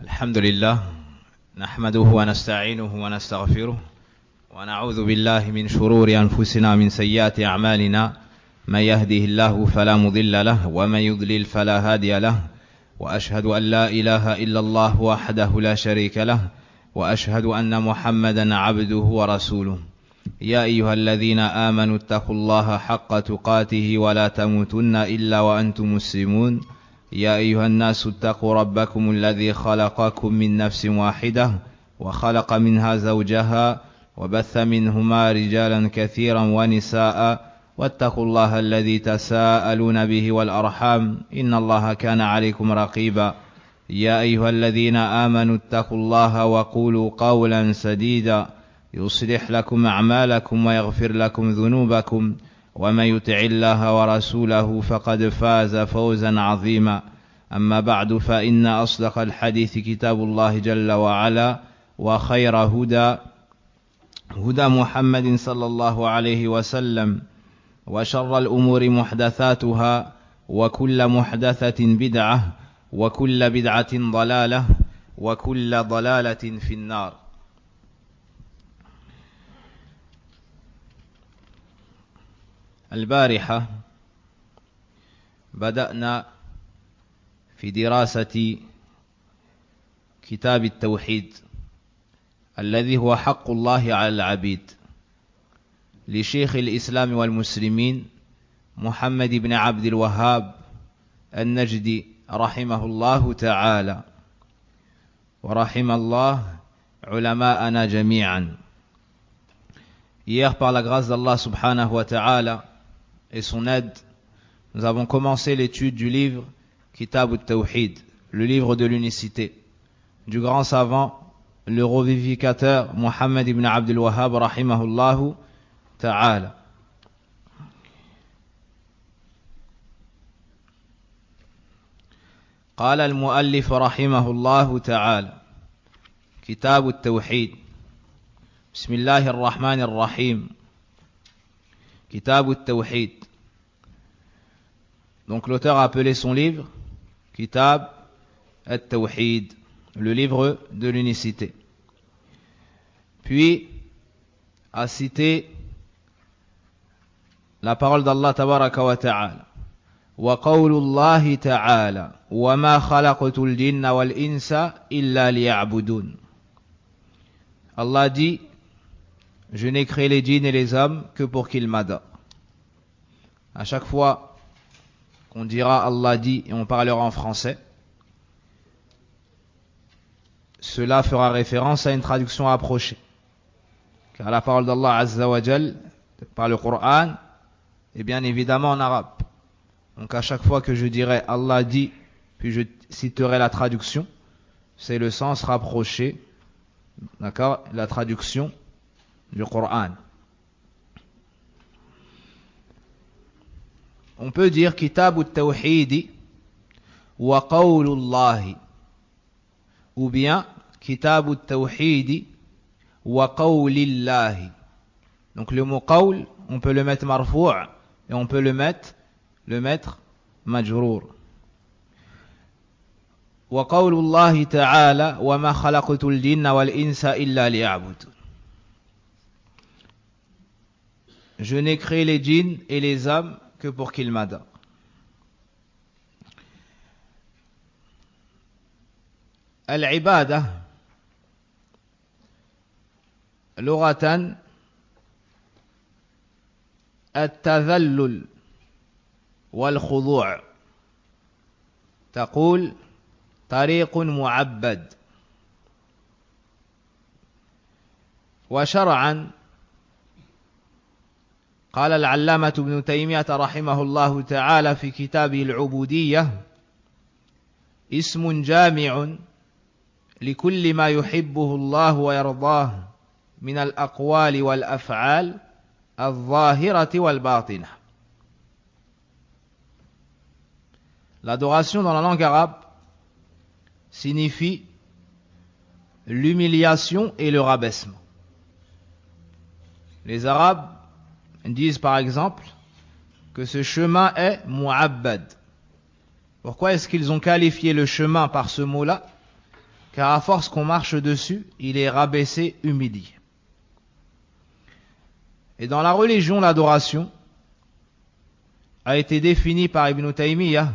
الحمد لله نحمده ونستعينه ونستغفره ونعوذ بالله من شرور أنفسنا من سيئات أعمالنا من يهده الله فلا مضل له ومن يضلل فلا هادي له وأشهد أن لا إله إلا الله وحده لا شريك له وأشهد أن محمدا عبده ورسوله يا أيها الذين آمنوا اتقوا الله حق تقاته ولا تموتن إلا وأنتم مسلمون يا أيها الناس اتقوا ربكم الذي خلقكم من نفس واحدة وخلق منها زوجها وبث منهما رجالا كثيرا ونساء واتقوا الله الذي تساءلون به والأرحام إن الله كان عليكم رقيبا يا أيها الذين آمنوا اتقوا الله وقولوا قولا سديدا يصلح لكم أعمالكم ويغفر لكم ذنوبكم ومن يطع الله ورسوله فقد فاز فوزا عظيما أما بعد فإن أصدق الحديث كتاب الله جل وعلا وخير هدى محمد صلى الله عليه وسلم وشر الأمور محدثاتها وكل محدثة بدعة وكل بدعة ضلالة وكل ضلالة في النار. البارحة بدأنا في دراسة كتاب التوحيد الذي هو حق الله على العبيد لشيخ الإسلام والمسلمين محمد بن عبد الوهاب النجدي رحمه الله تعالى ورحم الله علماءنا جميعا. Hier, par la grâce d'Allah subhanahu wa ta'ala et son aide, nous avons commencé l'étude du livre Kitab al-Tawhid, le livre de l'unicité, du grand savant, le revivificateur Muhammad ibn Abdul Wahhab rahimahullahu ta'ala. قال المؤلف رحمه الله تعالى كتاب التوحيد بسم الله الرحمن الرحيم كتاب التوحيد. Donc l'auteur a appelé son livre Kitab al-Tawhid, le livre de l'unicité. Puis a cité la parole d'Allah tabaraka wa ta'ala. Wa qawlullahi ta'ala wa ma khalaqtul jinna wal insa illa liya'budun. Allah dit: je n'ai créé les djinns et les hommes que pour qu'ils m'adorent. À chaque fois qu'on dira Allah dit et on parlera en français, cela fera référence à une traduction approchée. Car la parole d'Allah Azza wa Jal par le Coran est bien évidemment en arabe. Donc à chaque fois que je dirai Allah dit, puis je citerai la traduction, c'est le sens rapproché, d'accord, la traduction du Coran. On peut dire Kitab al-Tawhid wa qawlullahi, ou bien Kitab al-Tawhid wa qawlillahi. Donc le mot qawl, on peut le mettre marfou' et on peut le mettre majrour. Wa qawlullahi ta'ala wa ma khalaqtul jinna wal insa illa liya'budun. Je n'ai créé les djinns et les hommes que pour qu'ils m'adorent. Al-ibada lughatan at-tadhallul wal-khudu' تقول طريق معبد. وشرعا قال العلامة ابن تيمية رحمه الله تعالى في كتابه العبودية: اسم جامع لكل ما يحبه الله ويرضاه من الأقوال والأفعال الظاهرة والباطنة. L'adoration dans la langue arabe signifie l'humiliation et le rabaissement. Les Arabes disent par exemple que ce chemin est mu'abbad. Pourquoi est-ce qu'ils ont qualifié le chemin par ce mot-là? car à force qu'on marche dessus, il est rabaissé, humilié. Et dans la religion, l'adoration a été définie par Ibn Taymiyyah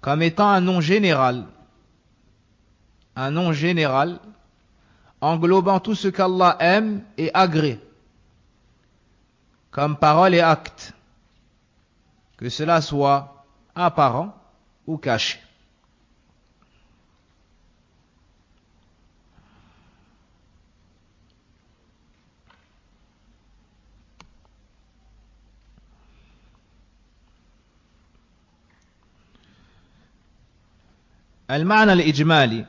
comme étant un nom général englobant tout ce qu'Allah aime et agrée, comme parole et acte, que cela soit apparent ou caché. المعنى الإجمالي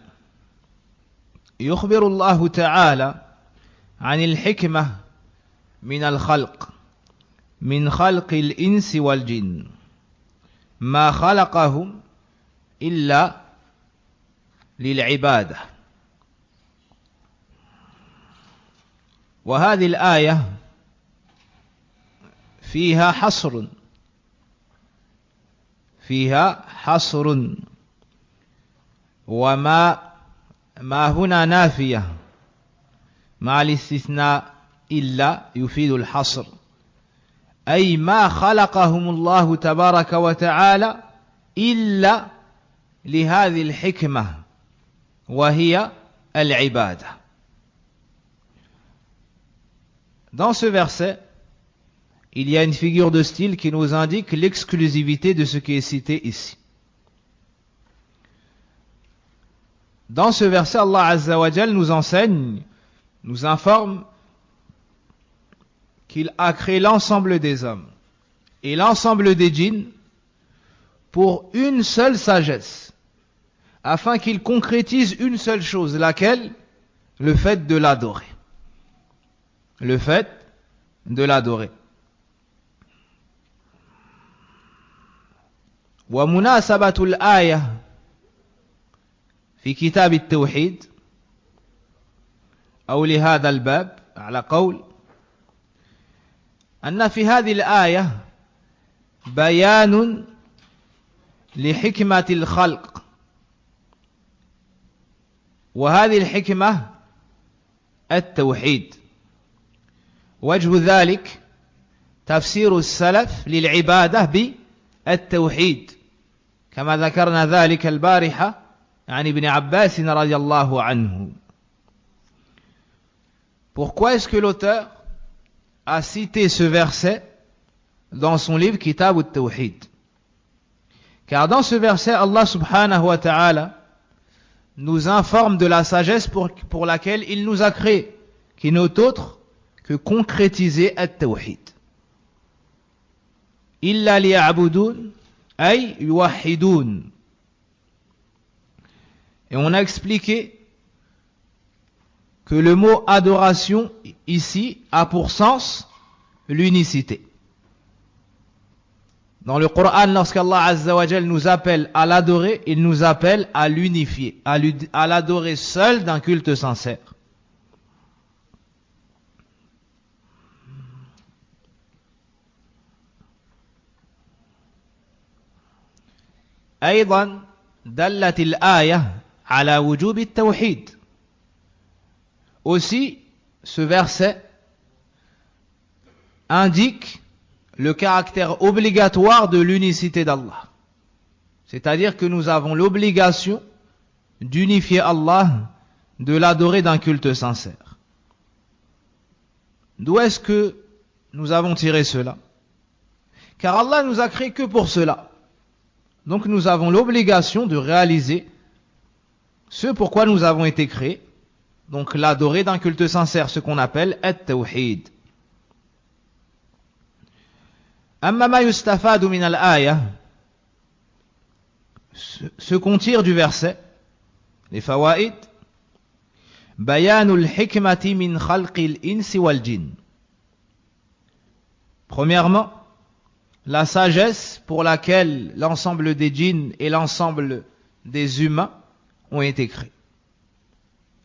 يخبر الله تعالى عن الحكمة من الخلق من خلق الإنس والجن ما خلقهم إلا للعبادة. وهذه الآية فيها حصر وما هنا نافية مع الاستثناء إلا يفيد الحصر، أي ما خلقهم الله تبارك وتعالى إلا لهذه الحكمة وهي العبادة. Dans ce verset, il y a une figure de style qui nous indique l'exclusivité de ce qui est cité ici. Dans ce verset, Allah Azza wa Jal nous enseigne, nous informe qu'il a créé l'ensemble des hommes et l'ensemble des djinns pour une seule sagesse, afin qu'ils concrétisent une seule chose, laquelle? Le fait de l'adorer. Le fait de l'adorer. Wa munasabatul ayah في كتاب التوحيد أو لهذا الباب على قول أن في هذه الآية بيان لحكمة الخلق، وهذه الحكمة التوحيد. وجه ذلك تفسير السلف للعبادة بالتوحيد كما ذكرنا ذلك البارحة عن ابن عباس رضي الله عنه. Pourquoi est-ce que l'auteur a cité ce verset dans son livre Kitab al-Tawhid? Car dans ce verset, Allah subhanahu wa ta'ala nous informe de la sagesse pour laquelle il nous a créés, qui n'est autre que concrétiser al-Tawhid. Illa liya'budun ay yuwahhidun. Et on a expliqué que le mot adoration ici a pour sens l'unicité. Dans le Coran, lorsqu'Allah Azza wa Jal nous appelle à l'adorer, il nous appelle à l'unifier, à l'adorer seul d'un culte sincère. أيضا دلت الآية على وجوب التوحيد. Aussi, ce verset indique le caractère obligatoire de l'unicité d'Allah. C'est-à-dire que nous avons l'obligation d'unifier Allah, de l'adorer d'un culte sincère. D'où est-ce que nous avons tiré cela? Car Allah nous a créés que pour cela. Donc nous avons l'obligation de réaliser ce pourquoi nous avons été créés, donc l'adorer d'un culte sincère, ce qu'on appelle at-tawhid. Amma ma yustafadu min al-aya, ce qu'on tire du verset, les fawaid, bayanul hikmati min khalqil insi wal jinn. Premièrement, la sagesse pour laquelle l'ensemble des djinns et l'ensemble des humains ont été créés.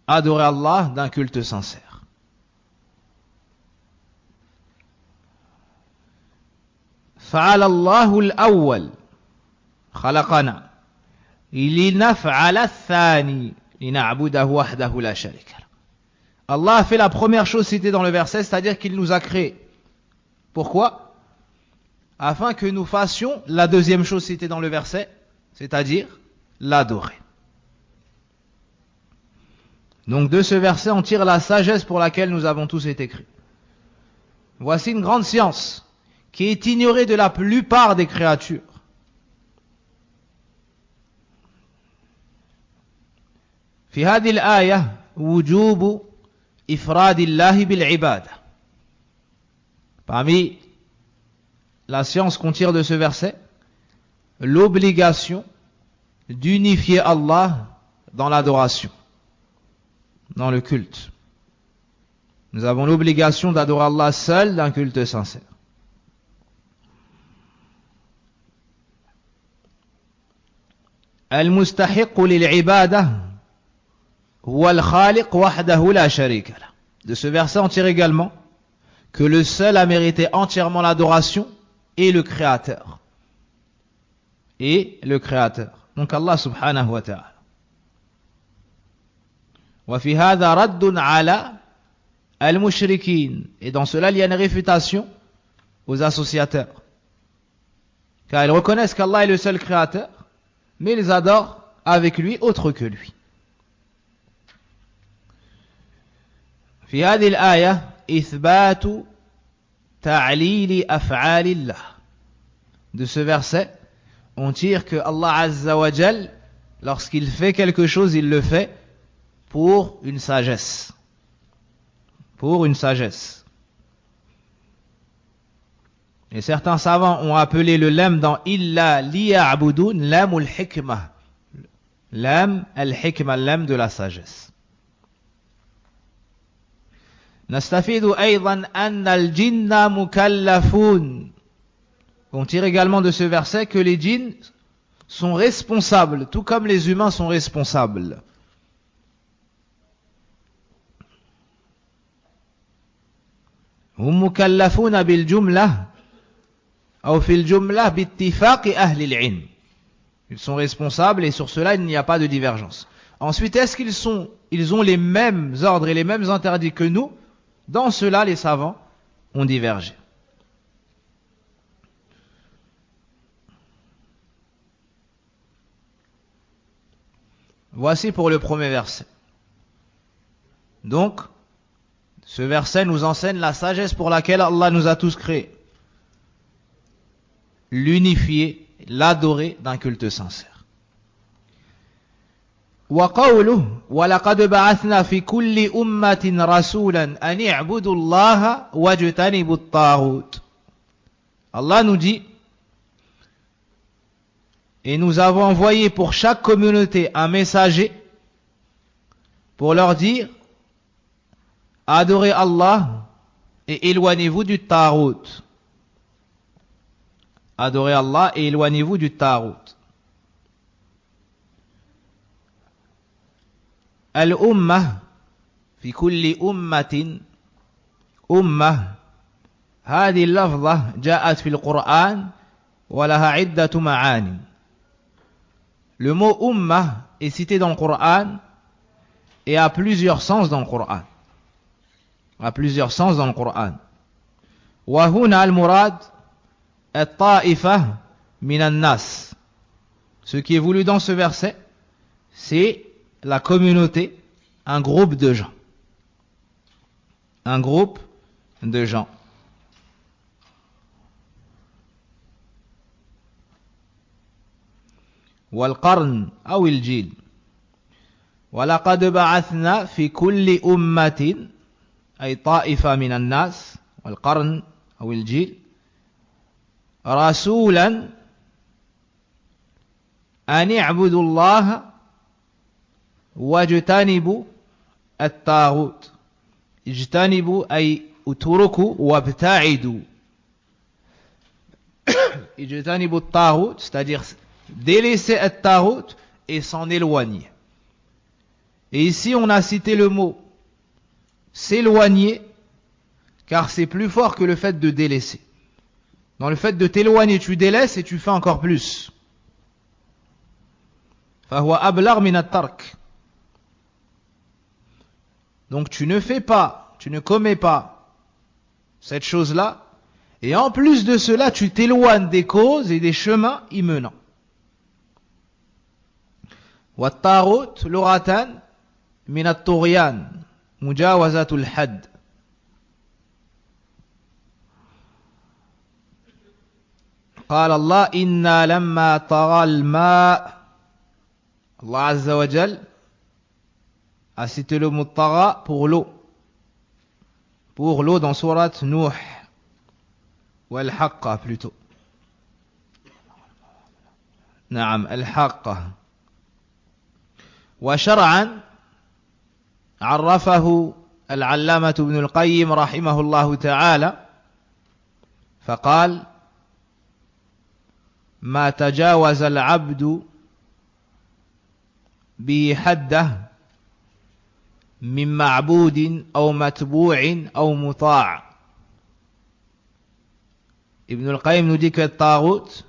Adorer Allah d'un culte sincère. فعل الله الأول خلقنا لنفعل الثاني lina'budahu wahdahu la sharika lahu. Allah a fait la première chose citée dans le verset, c'est-à-dire qu'il nous a créés. Pourquoi? Afin que nous fassions la deuxième chose citée dans le verset, c'est-à-dire l'adorer. Donc de ce verset, on tire la sagesse pour laquelle nous avons tous été créés. Voici une grande science qui est ignorée de la plupart des créatures. في هذه الآية وجوب إفراد الله بالعبادة. Parmi la science qu'on tire de ce verset, l'obligation d'unifier Allah dans l'adoration, dans le culte. Nous avons l'obligation d'adorer Allah seul d'un culte sincère. المستحق للعبادة هو الخالق وحده لا شريك له. De ce verset, on tire également que le seul à mériter entièrement l'adoration est le Créateur. Et le Créateur. Donc Allah subhanahu wa ta'ala. وفي هذا رد على المشركين. Et dans cela, il y a une réfutation aux associateurs. Car ils reconnaissent qu'Allah est le seul Créateur, mais ils adorent avec lui autre que lui. في هذه الآية إثبات تعليل أفعال الله. De ce verset, on tire que Allah Azza wa Jal, lorsqu'il fait quelque chose, il le fait pour une sagesse. Pour une sagesse. Et certains savants ont appelé le lam dans illa liya'budun lam al-hikmah. Lam al-hikmah, lam de la sagesse. نستفيد أيضا أن الجن مكلفون. On tire également de ce verset que les djinns sont responsables, tout comme les humains sont responsables. هم مكلفون بالجملة أو في الجملة باتفاق أهل العلم. Ils sont responsables et sur cela il n'y a pas de divergence. Ensuite, est-ce qu'ils ont les mêmes ordres et les mêmes interdits que nous? Dans cela, les savants ont divergé. Voici pour le premier verset. Donc, ce verset nous enseigne la sagesse pour laquelle Allah nous a tous créés. L'unifier, l'adorer d'un culte sincère. وقوله ولقد بعثنا في كل أمة رسولا أن اعبدوا الله واجتنبوا الطاغوت. Allah nous dit, et nous avons envoyé pour chaque communauté un messager pour leur dire adorez Allah et éloignez-vous du taghut. Adorez Allah et éloignez-vous du taghut. الأمة في كل أمة أمة. هذه اللفظة جاءت في القرآن ولها عدة معاني. Le mot umma est cité dans le Coran et a plusieurs sens dans le Coran. A plusieurs sens dans le Coran. وهنا المراد الطائفة من الناس. Ce qui est voulu dans ce verset, c'est la communauté, un groupe de gens. Un groupe de gens. والقرن أو الجيل. ولقد بعثنا في كل أمة أي طائفة من الناس والقرن أو الجيل رسولا أن اعبدوا الله واجتنبوا الطاغوت. اجتنبوا أي اتركوا وابتعدوا. اجتنبوا الطاغوت, c'est-à-dire délaisser الطاغوت et s'en éloigner. Et ici on a cité le mot s'éloigner car c'est plus fort que le fait de délaisser. Dans le fait de t'éloigner, tu délaisses et tu fais encore plus. فهو أبلغ من الترك. Donc tu ne fais pas, tu ne commets pas cette chose-là, et en plus de cela, tu t'éloignes des causes et des chemins y menant. والطاغوت لغة من الطغيان مجاوزة الحد. قال الله إنا لما طغى الماء. Allah Azza wa Jal a cité le mot tagha pour l'eau. Pour l'eau dans sourate Nuh. Ou al-Haqqa plutôt. نعم الحقة. وشرعا عرفه العلامة ابن القيم رحمه الله تعالى فقال ما تجاوز العبد به حده من معبود أو متبوع أو مطاع. Ibn al-Qayyim nous dit que Taghut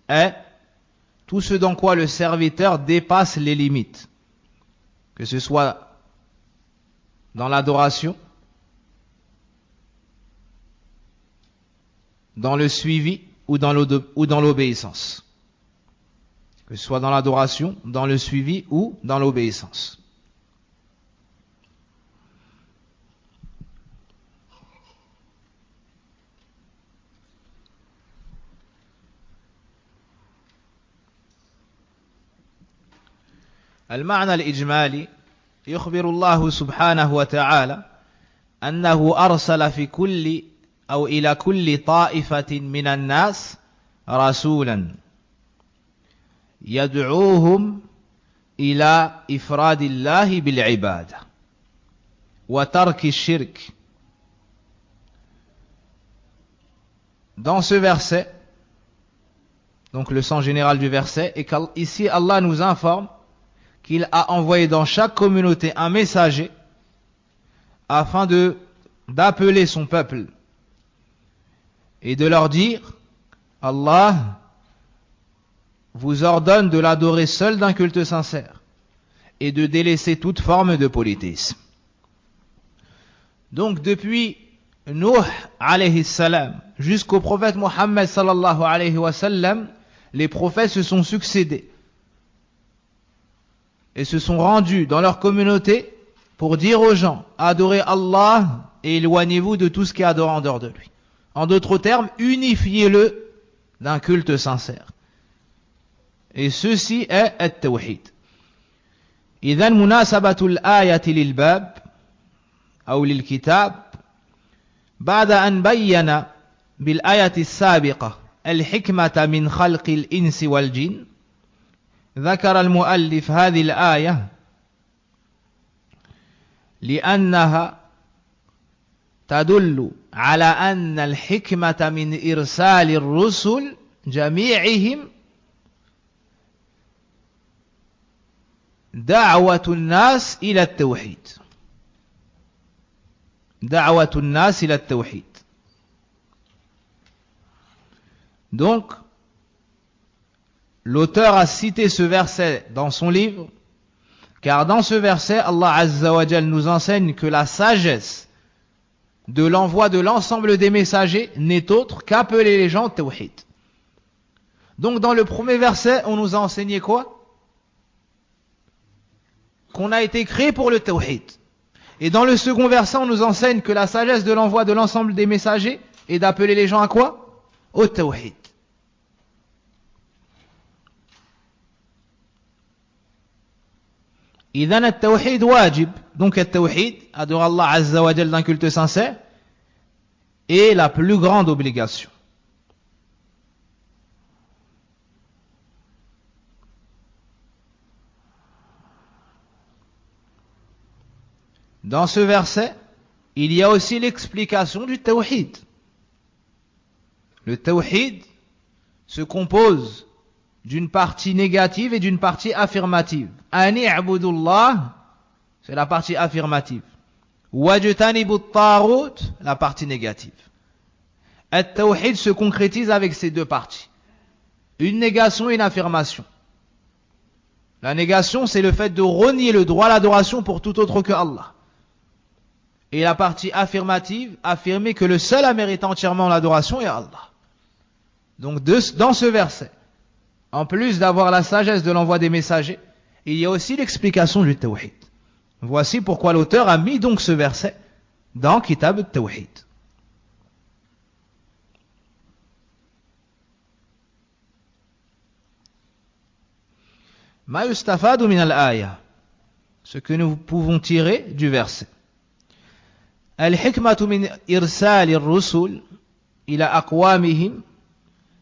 est tout ce dans quoi le serviteur dépasse les limites, que ce soit dans l'adoration, dans le suivi ou dans l'obéissance. Que ce soit dans l'adoration, dans le suivi ou dans l'obéissance. المعنى الإجمالي يخبر الله سبحانه وتعالى أنه أرسل في كل أو إلى كل طائفة من الناس رسولا يدعوهم إلى إفراد الله بالعبادة وترك الشرك. Dans ce verset, donc le sens général du verset, est qu'ici Allah nous informe qu'il a envoyé dans chaque communauté un messager afin d'appeler son peuple et de leur dire Allah vous ordonne de l'adorer seul d'un culte sincère et de délaisser toute forme de polythéisme. Donc depuis Nuh alayhi salam jusqu'au prophète Mohammed sallallahu alayhi wa sallam, les prophètes se sont succédés et se sont rendus dans leur communauté pour dire aux gens adorez Allah et éloignez-vous de tout ce qui est adoré en dehors de lui. En d'autres termes, unifiez-le d'un culte sincère. Et ceci est التوحيد. إذن مناسبة الآية للباب أو للكتاب بعد أن بين بالآية السابقة الحكمة من خلق الإنس والجن ذكر المؤلف هذه الآية لأنها تدل على أن الحكمة من إرسال الرسل جميعهم دعوة الناس إلى التوحيد. دعوة الناس إلى التوحيد. Donc, l'auteur a cité ce verset dans son livre, car dans ce verset, Allah Azza wa Jal nous enseigne que la sagesse de l'envoi de l'ensemble des messagers n'est autre qu'appeler les gens au tawhid. Donc dans le premier verset, on nous a enseigné quoi? Qu'on a été créé pour le tawhid. Et dans le second verset, on nous enseigne que la sagesse de l'envoi de l'ensemble des messagers est d'appeler les gens à quoi? Au tawhid. إذن التوحيد واجب. Donc le tawhid, adorer Allah Azza wa Jal d'un culte sincère, est la plus grande obligation. Dans ce verset, il y a aussi l'explication du tawhid. Le tawhid se compose d'une partie négative et d'une partie affirmative. Ani abudullah, c'est la partie affirmative. Wajtanibu at-taghut, la partie négative. At-tawhid se concrétise avec ces deux parties. Une négation et une affirmation. La négation, c'est le fait de renier le droit à l'adoration pour tout autre que Allah. Et la partie affirmative, affirmer que le seul à mériter entièrement l'adoration est Allah. Donc dans ce verset, en plus d'avoir la sagesse de l'envoi des messagers, il y a aussi l'explication du tawhid. Voici pourquoi l'auteur a mis donc ce verset dans Kitab al-Tawhid. Ma yustafadu min al-aya, ce que nous pouvons tirer du verset. Al-hikmatu min irsali ar-rusul ila aqwamihim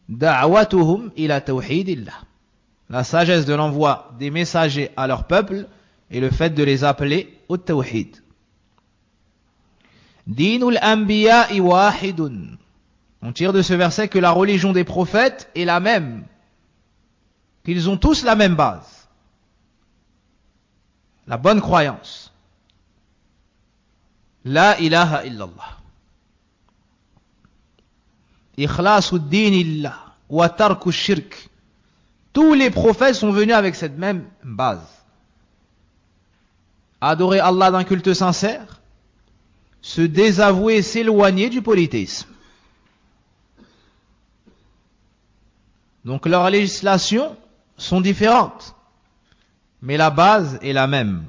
da'watuhum ila tawhidillah. La sagesse de l'envoi des messagers à leur peuple et le fait de les appeler au tawhid. Dinul anbiya'i wahidun. On tire de ce verset que la religion des prophètes est la même, qu'ils ont tous la même base. La bonne croyance. La ilaha illallah. Ikhlasu din illah wa tarku shirk. Tous les prophètes sont venus avec cette même base. Adorer Allah d'un culte sincère, se désavouer et s'éloigner du polythéisme. Donc leurs législations sont différentes, mais la base est la même.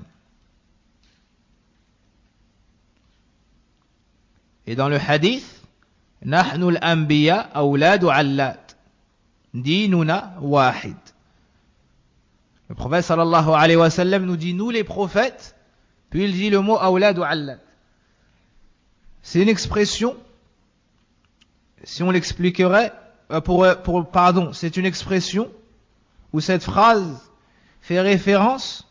Et dans le hadith, Nahnu al-anbiya awladu allat, dinuna wahid. Le prophète sallallahu alayhi wa sallam nous dit nous les prophètes, puis il dit le mot awladu allat. C'est une expression, si on l'expliquerait, c'est une expression où cette phrase fait référence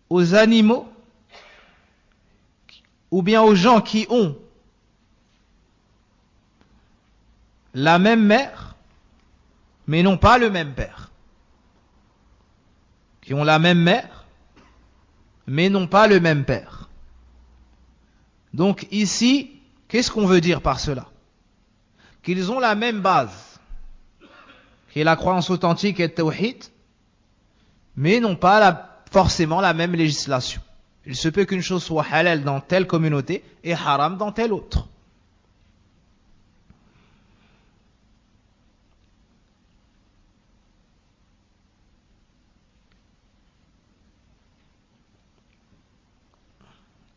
aux animaux ou bien aux gens qui ont la même mère mais n'ont pas le même père. Qui ont la même mère mais n'ont pas le même père. Donc ici, qu'est-ce qu'on veut dire par cela? Qu'ils ont la même base, qui est la croyance authentique et le tawhid, mais n'ont pas forcément la même législation. Il se peut qu'une chose soit halal dans telle communauté et haram dans telle autre.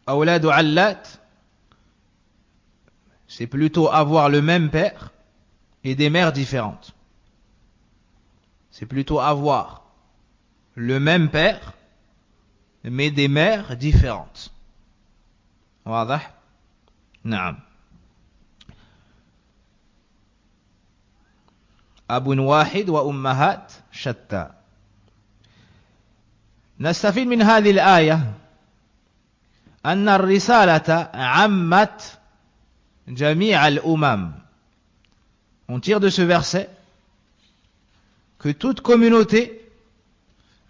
Awladu allat, c'est plutôt avoir le même père et des mères différentes. C'est plutôt avoir le même père mais des mères différentes. واضح؟ نعم. أب واحد وأمهات شتى. نستفيد من هذه الآية أن الرسالة عمت جميع الأمم. On tire de ce verset que toute communauté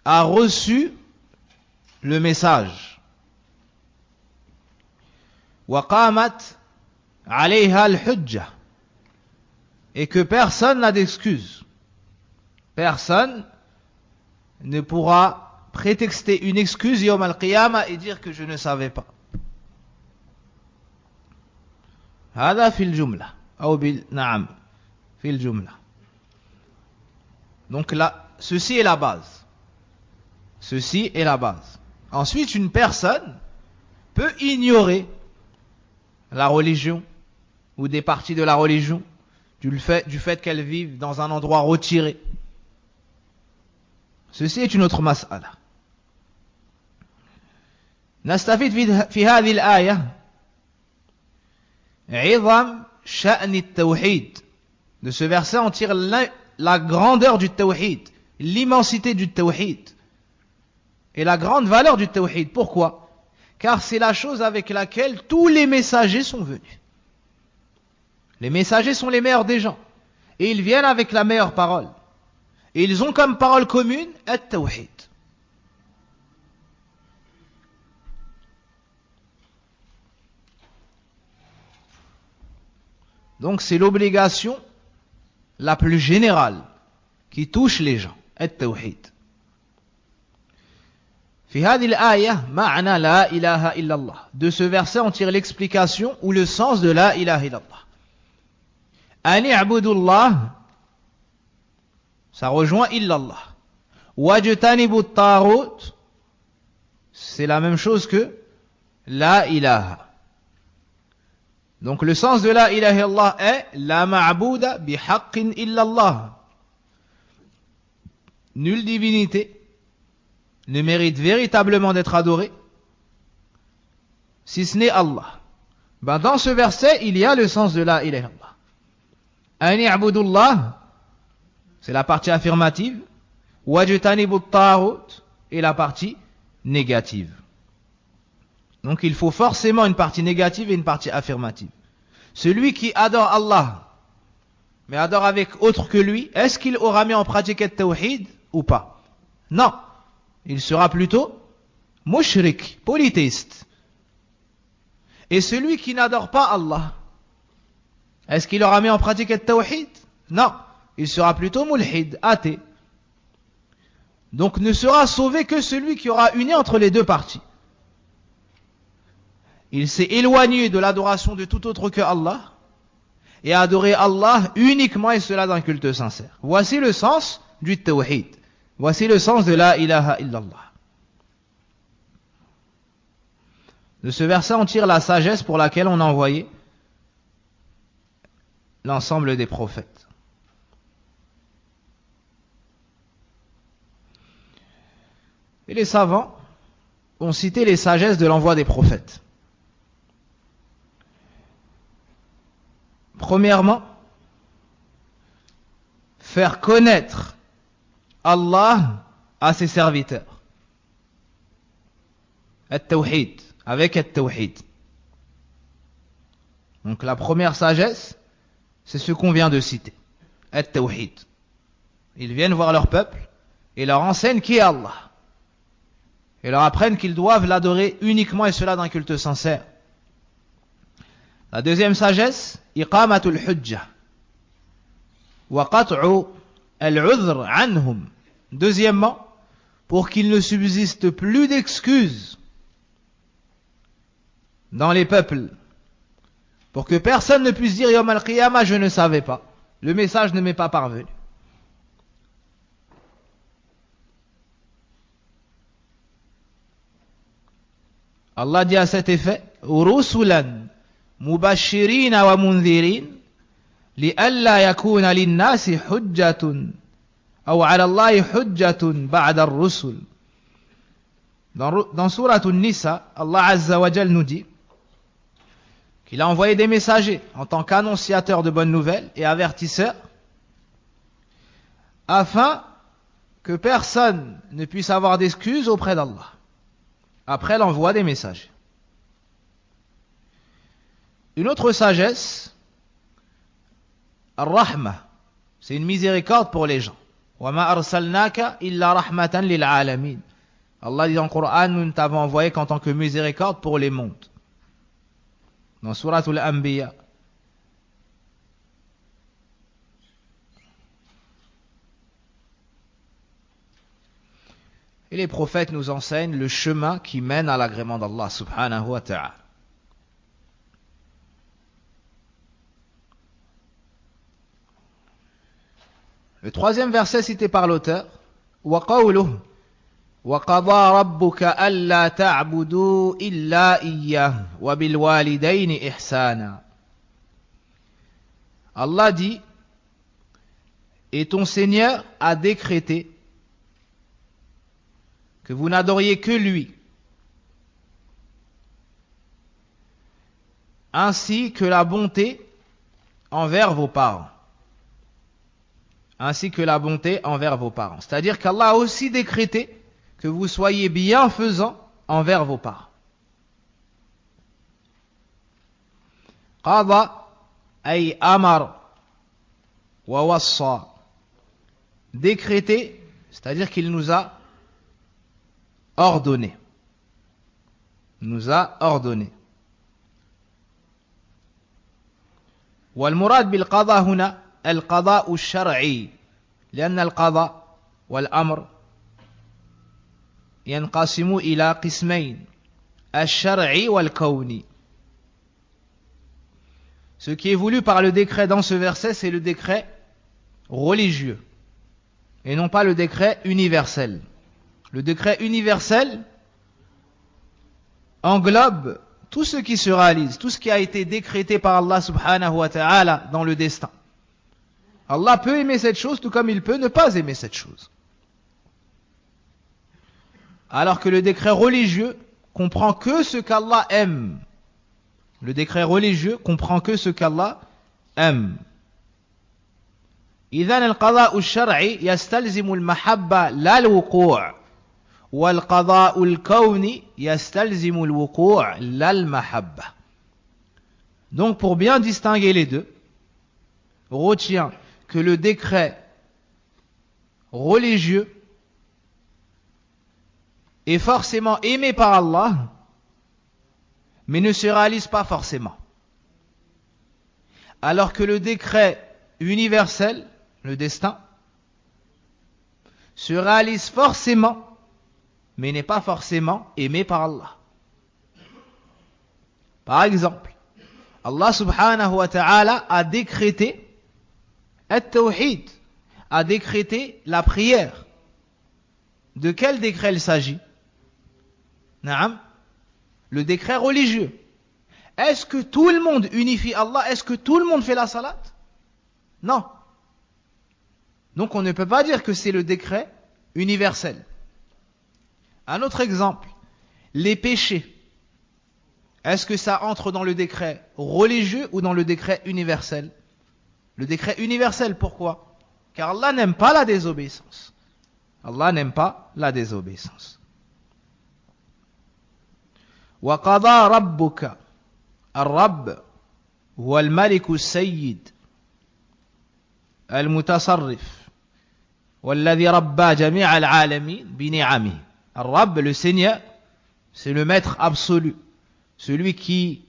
a reçu le message. وقامت عليها الحجة. Et que personne n'a d'excuse. Personne ne pourra prétexter une excuse yawm al-qiyamah et dire que je ne savais pas. هذا في الجملة أو نعم في الجملة. Donc là, ceci est la base. Ceci est la base. Ensuite, une personne peut ignorer la religion ou des parties de la religion du fait qu'elle vive dans un endroit retiré. Ceci est une autre mas'ala. نستفيد في هذه الآية عظم شأن التوحيد. De ce verset, on tire la grandeur du tawhid, l'immensité du tawhid et la grande valeur du tawhid. Pourquoi? Car c'est la chose avec laquelle tous les messagers sont venus. Les messagers sont les meilleurs des gens et ils viennent avec la meilleure parole. Et ils ont comme parole commune at-tawhid. Donc c'est l'obligation la plus générale qui touche les gens, at-tawhid. في هذه الآية معنى لا إله إلا الله. De ce verset, on tire l'explication ou le sens de la ilaha illallah. أن اعبدوا الله, ça rejoint illallah. واجتنبوا الطاغوت, c'est la même chose que la ilaha. Donc le sens de la ilaha illallah est la ma'bouda bihaqqin illallah. Nulle divinité ne mérite véritablement d'être adoré si ce n'est Allah. Ben dans ce verset, il y a le sens de la ilaha illallah. An i'budullah, c'est la partie affirmative. Wajtanibu at-taghut est la partie négative. Donc il faut forcément une partie négative et une partie affirmative. Celui qui adore Allah, mais adore avec autre que lui, est-ce qu'il aura mis en pratique le tawhid ou pas? Non. Il sera plutôt mushrik, polythéiste. Et celui qui n'adore pas Allah, est-ce qu'il aura mis en pratique le tawhid? Non. Il sera plutôt mulhid, athée. Donc ne sera sauvé que celui qui aura uni entre les deux parties. Il s'est éloigné de l'adoration de tout autre que Allah et a adoré Allah uniquement et cela d'un culte sincère. Voici le sens du tawhid. Voici le sens de la ilaha illallah. De ce verset, on tire la sagesse pour laquelle on a envoyé l'ensemble des prophètes. Et les savants ont cité les sagesses de l'envoi des prophètes. Premièrement, faire connaître Allah à ses serviteurs. At-tawhid, avec at-tawhid. Donc la première sagesse, c'est ce qu'on vient de citer. At-tawhid. Ils viennent voir leur peuple et leur enseignent qui est Allah. Et leur apprennent qu'ils doivent l'adorer uniquement et cela d'un culte sincère. La deuxième sagesse, iqamatul hujjah wa qat'u al-'udhr anhum. Deuxièmement, pour qu'il ne subsiste plus d'excuses dans les peuples, pour que personne ne puisse dire Yawm al-Qiyamah, je ne savais pas, le message ne m'est pas parvenu. Allah dit à cet effet, rusulan mubashirina wa mundhirin li'alla yakuna lin-nasi hujjatun aw 'ala Allahi hujjatun ba'da ar-rusul. Dans Surat An-Nisa, Allah Azza wa Jal nous dit qu'il a envoyé des messagers en tant qu'annonciateurs de bonnes nouvelles et avertisseurs afin que personne ne puisse avoir d'excuses auprès d'Allah après l'envoi des messages. Une autre sagesse, Ar-Rahma, c'est une miséricorde pour les gens. Wa ma arsalnaka illa rahmatan lil alamin. Allah dit dans le Coran, nous ne t'avons envoyé qu'en tant que miséricorde pour les mondes. Dans Surat Al-Anbiya. Et les prophètes nous enseignent le chemin qui mène à l'agrément d'Allah subhanahu wa ta'ala. Le troisième verset cité par l'auteur, wa qawluhu wa qada rabbuka alla ta'budu illa iyyah wa bil walidayni ihsana. Allah dit, et ton Seigneur a décrété que vous n'adoriez que lui, ainsi que la bonté envers vos parents. Ainsi que la bonté envers vos parents. C'est-à-dire qu'Allah a aussi décrété que vous soyez bienfaisants envers vos parents. Qada ay amar wa wassa. Décrété, c'est-à-dire qu'il nous a ordonné. Nous a ordonné. والمراد بالقضاء هنا القضاء الشرعي لأن القضاء والأمر ينقسم إلى قسمين الشرعي والكوني. Ce qui est voulu par le décret dans ce verset, c'est le décret religieux et non pas le décret universel. Le décret universel englobe tout ce qui se réalise, tout ce qui a été décrété par Allah subhanahu wa ta'ala dans le destin. Allah peut aimer cette chose tout comme il peut ne pas aimer cette chose. Alors que le décret religieux comprend que ce qu'Allah aime. Le décret religieux comprend que ce qu'Allah aime. إذن القضاء الشرعي يستلزم المحبة لا الوقوع والقضاء الكوني يستلزم الوقوع لا المحبة. Donc pour bien distinguer les deux, retiens que le décret religieux est forcément aimé par Allah, mais ne se réalise pas forcément. Alors que le décret universel, le destin, se réalise forcément, mais n'est pas forcément aimé par Allah. Par exemple, Allah subhanahu wa ta'ala a décrété at-tawhid, a décrété la prière. De quel décret il s'agit? Naam, le décret religieux. Est-ce que tout le monde unifie Allah? Est-ce que tout le monde fait la salat? Non. Donc on ne peut pas dire que c'est le décret universel. Un autre exemple, les péchés. Est-ce que ça entre dans le décret religieux ou dans le décret universel? Le décret universel, pourquoi? Car Allah n'aime pas la désobéissance. Allah n'aime pas la désobéissance. وَقَضَى رَبُّكَ الرب هو الملك السيد المتصرف والذي ربى جميع العالمين بنعمه. الرب, le Seigneur, c'est le maître absolu, celui qui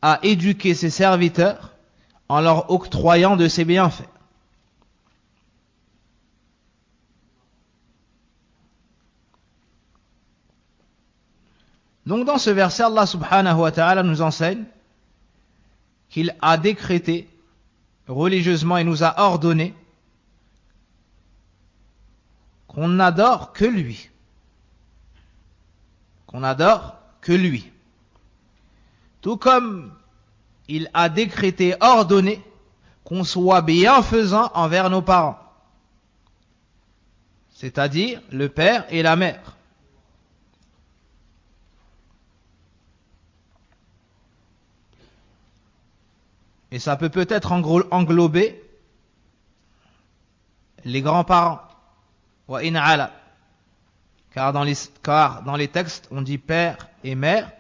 a éduqué ses serviteurs en leur octroyant de ses bienfaits. Donc dans ce verset, Allah subhanahu wa ta'ala nous enseigne qu'il a décrété religieusement et nous a ordonné qu'on n'adore que lui. Qu'on adore que lui. Tout comme il a décrété, ordonné qu'on soit bienfaisant envers nos parents. C'est-à-dire le père et la mère. Et ça peut peut-être englober les grands-parents. Wa in ala. Car dans les textes, on dit père et mère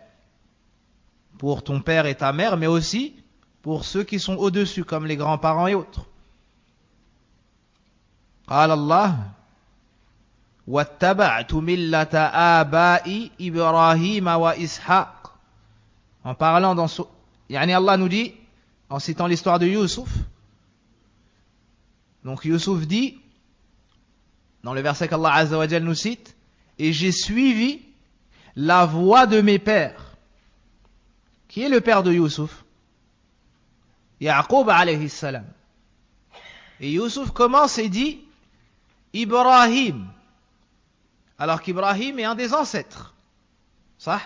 pour ton père et ta mère, mais aussi pour ceux qui sont au-dessus, comme les grands-parents et autres. قال الله واتبعت ملة آبائي إبراهيم وإسحاق. En parlant dans ce... Allah nous dit, en citant l'histoire de Youssouf, donc Youssouf dit, dans le verset qu'Allah Azza wa Jal nous cite, et j'ai suivi la voie de mes pères. Qui est le père de Youssouf? Yaqub alayhi salam. Et Youssouf commence et dit Ibrahim, alors qu'Ibrahim est un des ancêtres. Ça?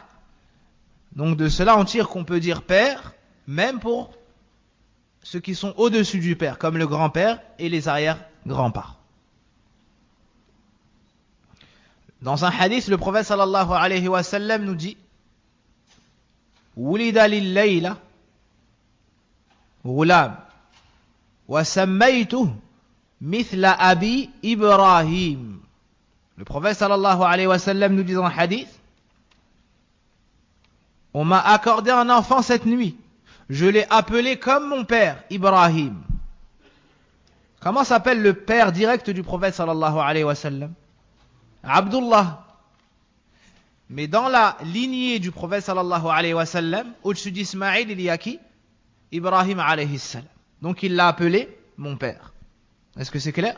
Donc de cela on tire qu'on peut dire père, même pour ceux qui sont au-dessus du père, comme le grand-père et les arrière-grands-parents. Dans un hadith, le prophète sallallahu alayhi wa sallam nous dit Wulida lil-layla ghulam wa sammaytuhu mithla abi Ibrahim. Le prophète sallallahu alayhi wa sallam nous dit dans un hadith, on m'a accordé un enfant cette nuit. Je l'ai appelé comme mon père, Ibrahim. Comment s'appelle le père direct du prophète sallallahu alayhi wa sallam? Abdullah. Mais dans la lignée du prophète sallallahu alayhi wa sallam, au-dessus d'Ismaïl, il y a qui? Ibrahim alayhi salam. Donc il l'a appelé mon père. Est-ce que c'est clair?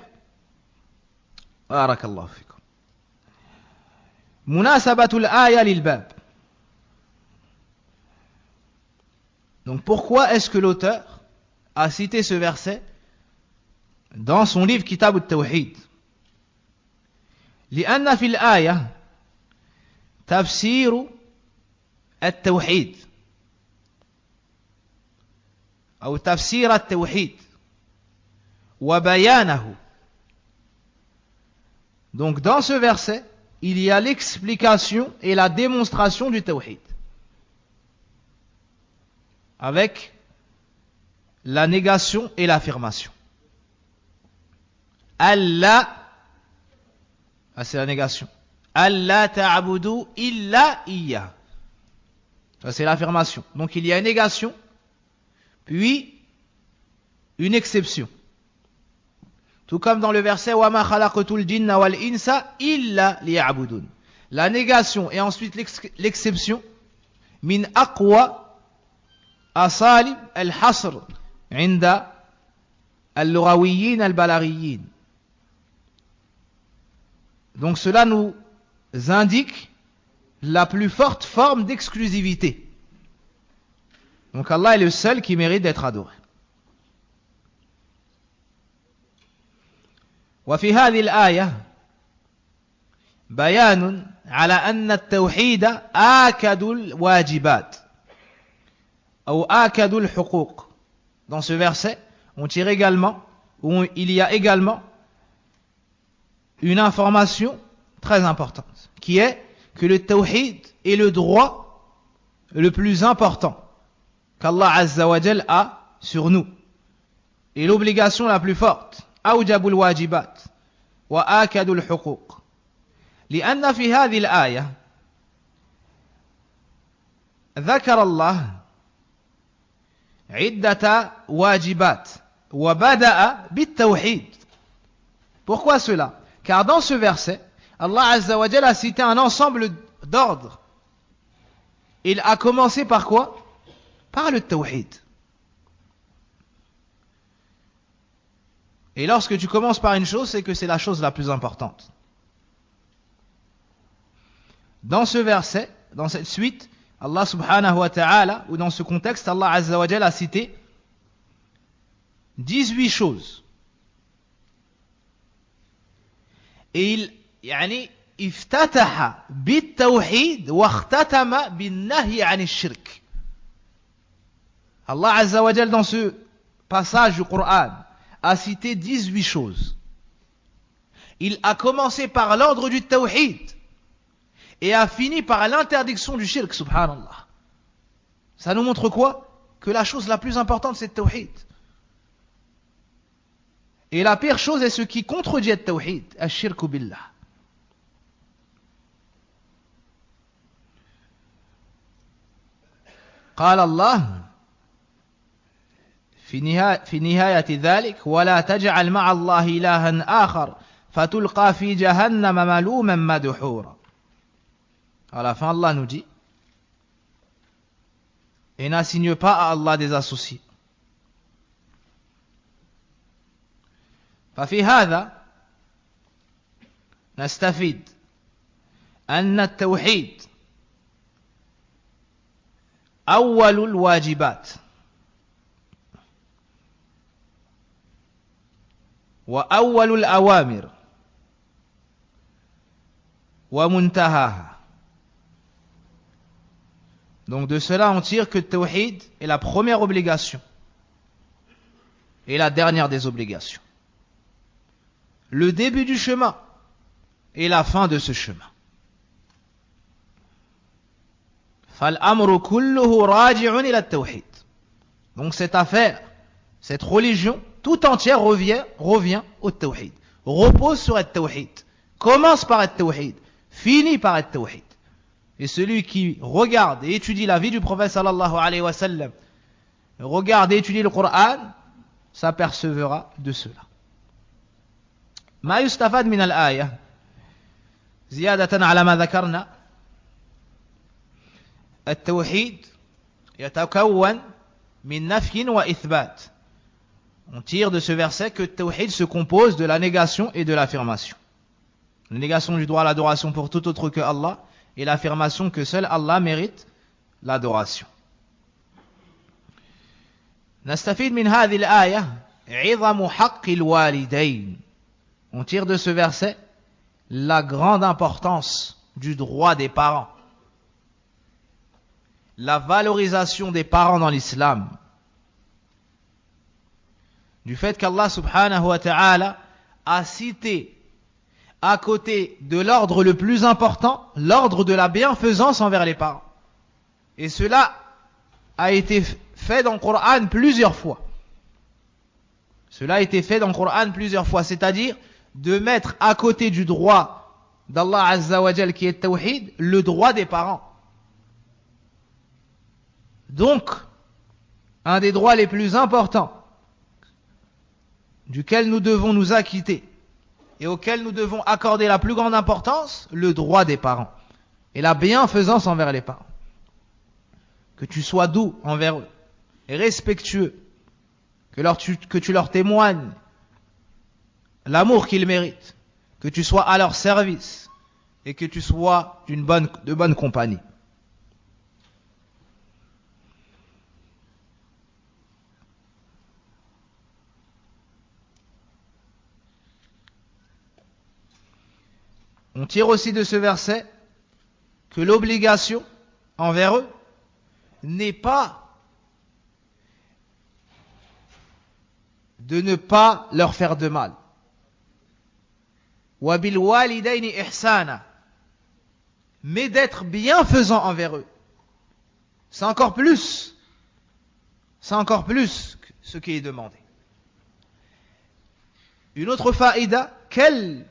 بارك الله فيكم. مناسبة الآية للباب. Donc pourquoi est-ce que l'auteur a cité ce verset dans son livre Kitab al-Tawhid? لأن في الآية تفسير التوحيد أو تفسير التوحيد وبيانه. Donc dans ce verset, il y a l'explication et la démonstration du tawhid, avec la négation et l'affirmation. Allah, c'est la négation. Allah ta'budu illa iya. Ça c'est l'affirmation. Donc il y a une négation, puis une exception. Tout comme dans le verset wa ma khalaqtul jinna wal insa illa liya'budun. La négation et ensuite l'exception. Min aqwa asalib al-hasr 'inda al-lughawiyyin al-balaghiyin. Donc cela nous indique la plus forte forme d'exclusivité. Donc Allah est le seul qui mérite d'être adoré. وفي هذه الآية بيان على أن التوحيد آكد الواجبات أو آكد الحقوق. Dans ce verset, on tire également, ou il y a également une information très importante, qui est que le tawhid est le droit le plus important qu'Allah Azza wa Jal a sur nous, et l'obligation la plus forte. أوجب الواجبات وآكد الحقوق. لأن في هذه الآية ذكر الله عدة واجبات وبدأ بالتوحيد. Pourquoi cela? Car dans ce verset, Allah Azza wa Jalla a cité un ensemble d'ordres. Il a commencé par quoi? Par le tawhid. Et lorsque tu commences par une chose, c'est que c'est la chose la plus importante. Dans ce verset, dans cette suite, Allah subhanahu wa ta'ala, ou dans ce contexte, Allah Azza wa Jalla a cité 18 choses. Et il, افتتح بالتوحيد واختتم بالنهي عن الشرك. Allah Azza wa Jalla, dans ce passage du Coran, a cité 18 choses. Il a commencé par l'ordre du tawhid et a fini par l'interdiction du shirk, subhanallah. Ça nous montre quoi? Que la chose la plus importante, c'est le tawhid. Et la pire chose est ce qui contredit le tawhid, al-shirku billah. قال الله في نهاية ذلك ولا تجعل مع الله إلها آخر فتلقى في جهنم ملوما مدحورا. À la fin, Allah nous dit, et n'assigne pas à Allah des associés. ففي هذا نستفيد أن التوحيد أول الواجبات وأول الأوامر ومنتهاها. Donc de cela on tire que le tawhid est la première obligation et la dernière des obligations, le début du chemin et la fin de ce chemin. فالأمر كله راجع إلى التوحيد. Donc cette affaire, cette religion tout entière revient au tawhid, repose sur le tawhid, commence par le tawhid, finit par le tawhid. Et celui qui regarde et étudie la vie du prophète sallallahu alayhi wa sallam, regarde et étudie le Coran, s'apercevra de cela. ما يستفاد من الآية زيادة على ما ذكرنا. التوحيد يتكون من نفي وإثبات. On tire de ce verset que le tawhid se compose de la négation et de l'affirmation. la négation du droit à l'adoration pour tout autre que Allah, et l'affirmation que seul Allah mérite l'adoration. نستفيد من هذه الآية عظم حق الوالدين. On tire de ce verset la grande importance du droit des parents, la valorisation des parents dans l'islam, du fait qu'Allah subhanahu wa ta'ala a cité à côté de l'ordre le plus important, l'ordre de la bienfaisance envers les parents. Et cela a été fait dans le Coran plusieurs fois. Cela a été fait dans le Coran plusieurs fois, c'est-à-dire de mettre à côté du droit d'Allah Azza wa Jal qui est Tawhid, le droit des parents. Donc, un des droits les plus importants duquel nous devons nous acquitter et auquel nous devons accorder la plus grande importance, le droit des parents et la bienfaisance envers les parents. Que tu sois doux envers eux et respectueux, que tu leur témoignes l'amour qu'ils méritent, que tu sois à leur service et que tu sois de bonne compagnie. On tire aussi de ce verset que l'obligation envers eux n'est pas de ne pas leur faire de mal. وَبِالْوَالِدَيْنِ إِحْسَانًا, mais d'être bienfaisant envers eux. C'est encore plus ce qui est demandé. Une autre faïda, quelle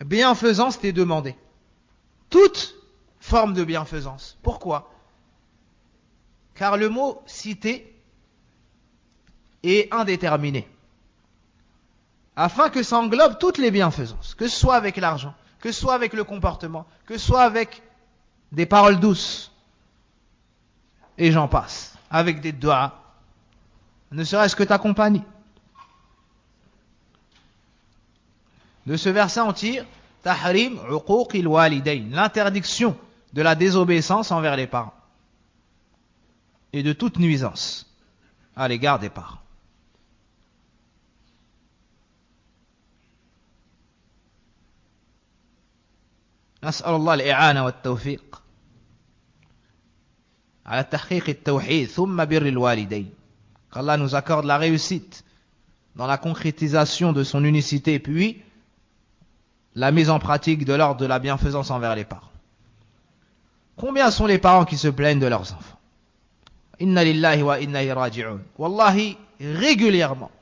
bienfaisance t'est demandée? Toute forme de bienfaisance. Pourquoi? Car le mot cité est indéterminé. Afin que ça englobe toutes les bienfaisances, que ce soit avec l'argent, que ce soit avec le comportement, que ce soit avec des paroles douces, et j'en passe, avec des doigts, ne serait-ce que ta compagnie. De ce verset on tire tahrim uquqil walidayn, l'interdiction de la désobéissance envers les parents et de toute nuisance à l'égard des parents. نسأل الله الإعانة والتوفيق على تحقيق التوحيد ثم بر الوالدين. Qu'Allah nous accorde la réussite dans la concrétisation de son unicité, puis la mise en pratique de l'ordre de la bienfaisance envers les parents. Combien sont les parents qui se plaignent de leurs enfants? Inna lillahi wa inna ilayhi raji'un. Wallahi, régulièrement,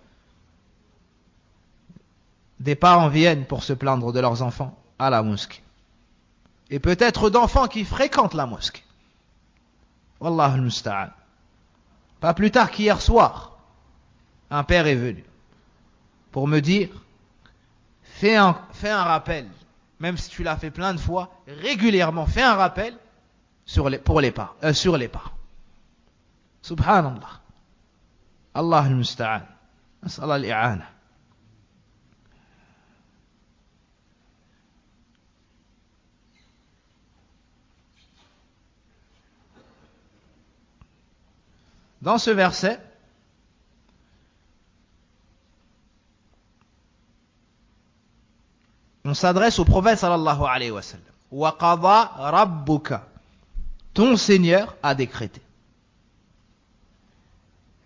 des parents viennent pour se plaindre de leurs enfants à la mosquée. Et peut-être d'enfants qui fréquentent la mosquée. Wallahu al-musta'an. Pas plus tard qu'hier soir, un père est venu pour me dire: fais un rappel, même si tu l'as fait plein de fois, régulièrement, fais un rappel sur les parents. Subhanallah. Allah al-musta'an. Nas'al al-i'ana. Dans ce verset, on s'adresse au prophète sallallahu alayhi wa sallam. Wa qada rabbuka, ton Seigneur a décrété.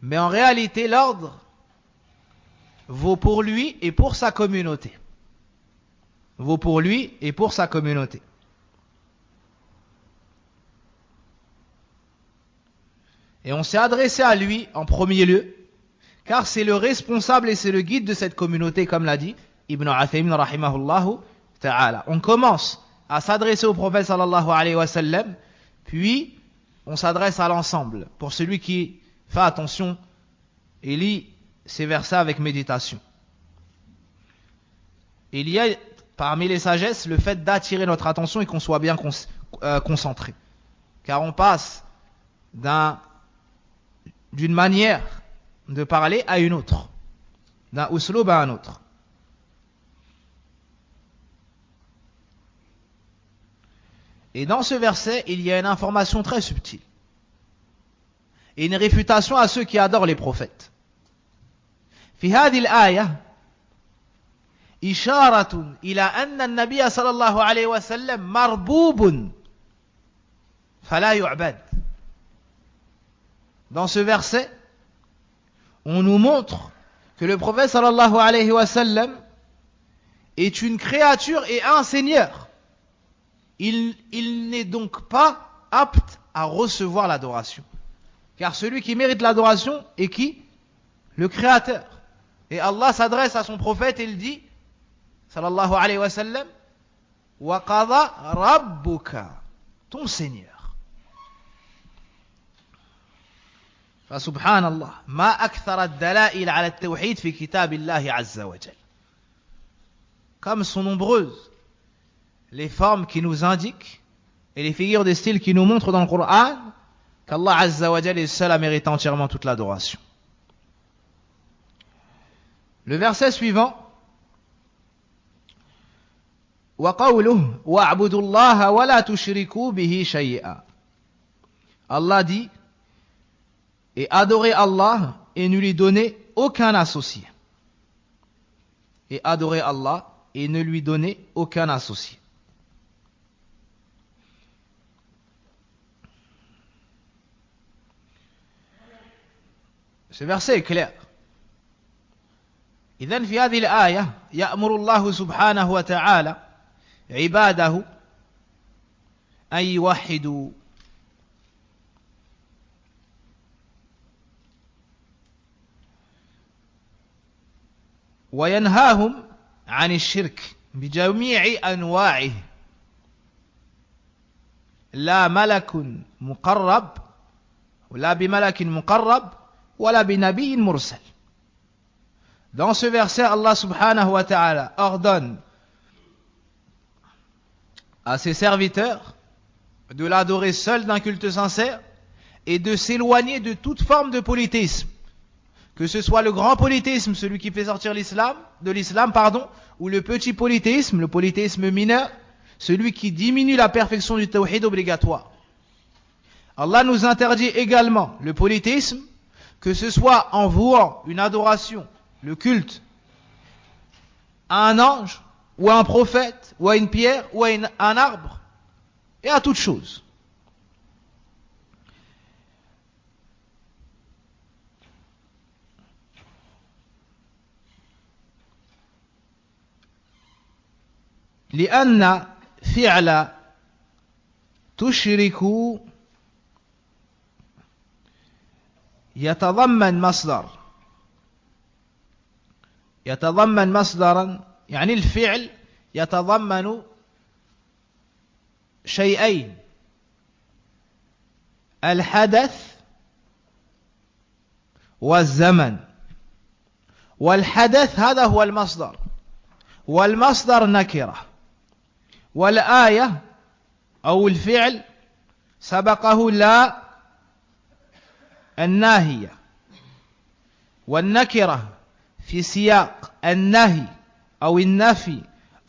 Mais en réalité, l'ordre vaut pour lui et pour sa communauté. Vaut pour lui et pour sa communauté. Et on s'est adressé à lui en premier lieu, car c'est le responsable et c'est le guide de cette communauté, comme l'a dit Ibn Uthaymin rahimahullahu ta'ala. On commence à s'adresser au prophète sallallahu alayhi wa sallam, puis on s'adresse à l'ensemble, pour celui qui fait attention et lit ces versets avec méditation. Il y a parmi les sagesses le fait d'attirer notre attention et qu'on soit bien concentré. Car on passe d'une manière de parler à une autre, d'un uslub à un autre. Et dans ce verset, il y a une information très subtile. Et une réfutation à ceux qui adorent les prophètes. في هذه الآية إشارة إلى أن النبي صلى الله عليه وسلم مربوب فلا يعبد. Dans ce verset, on nous montre que le prophète sallallahu alayhi wa sallam est une créature et un seigneur. Il n'est donc pas apte à recevoir l'adoration. Car celui qui mérite l'adoration est qui? Le créateur. Et Allah s'adresse à son prophète et il dit, sallallahu alayhi wa sallam, wa qada rabbuka, ton Seigneur. فسبحان الله ما أكثر الدلائل على التوحيد في كتاب الله عز وجل. Comme sont nombreuses les formes qui nous indiquent et les figures de style qui nous montrent dans le Coran qu'Allah Azza wa Jalla est seul à mériter entièrement toute l'adoration. Le verset suivant, وَقَوْلُهُ وَاعْبُدُوا اللَّهَ وَلَا تُشْرِكُوا بِهِ شَيْئًا. Allah dit, et adorez Allah et ne lui donnez aucun associé. Et adorez Allah et ne lui donnez aucun associé. Ce verset est clair. إذن في هذه الآية يأمر الله سبحانه وتعالى عباده أن يوحدوا وينهاهم عن الشرك بجميع أنواعه لا ملك مقرب ولا بملك مقرب ولا بنبي مرسل. Dans ce verset, Allah subhanahu wa ta'ala ordonne à ses serviteurs de l'adorer seul d'un culte sincère et de s'éloigner de toute forme de polythéisme. Que ce soit le grand polythéisme, celui qui fait sortir de l'islam, ou le petit polythéisme, le polythéisme mineur, celui qui diminue la perfection du tawhid obligatoire. Allah nous interdit également le polythéisme, que ce soit en vouant une adoration, le culte, à un ange, ou à un prophète, ou à une pierre, ou à un arbre, et à toute chose. لأن فعل تشركوا يتضمن مصدرا يعني الفعل يتضمن شيئين الحدث والزمن والحدث هذا هو المصدر والمصدر نكرة والآية أو الفعل سبقه لا الناهية والنكرة في سياق النهي أو النفي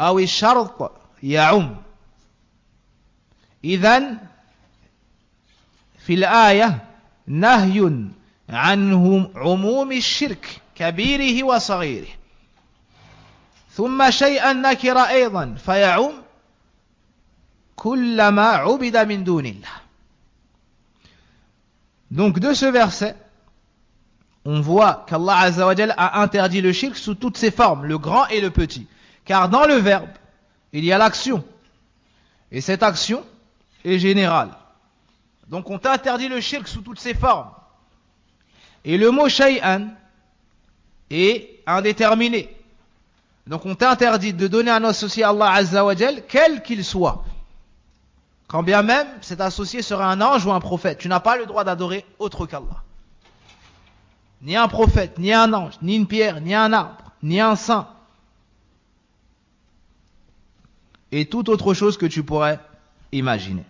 أو الشرط يعم. إذن في الآية نهي عن عموم الشرك كبيره وصغيره ثم شيئا نكر أيضا فيعم كل ما عبد من دون الله. Donc de ce verset, on voit qu'Allah Azza wa Jal a interdit le shirk sous toutes ses formes, le grand et le petit. Car dans le verbe, il y a l'action. Et cette action est générale. Donc on t'interdit le shirk sous toutes ses formes. Et le mot shay'an est indéterminé. Donc on t'interdit de donner un associé à Allah Azza wa Jal, quel qu'il soit. Quand bien même cet associé serait un ange ou un prophète, tu n'as pas le droit d'adorer autre qu'Allah. Ni un prophète, ni un ange, ni une pierre, ni un arbre, ni un saint. Et toute autre chose que tu pourrais imaginer.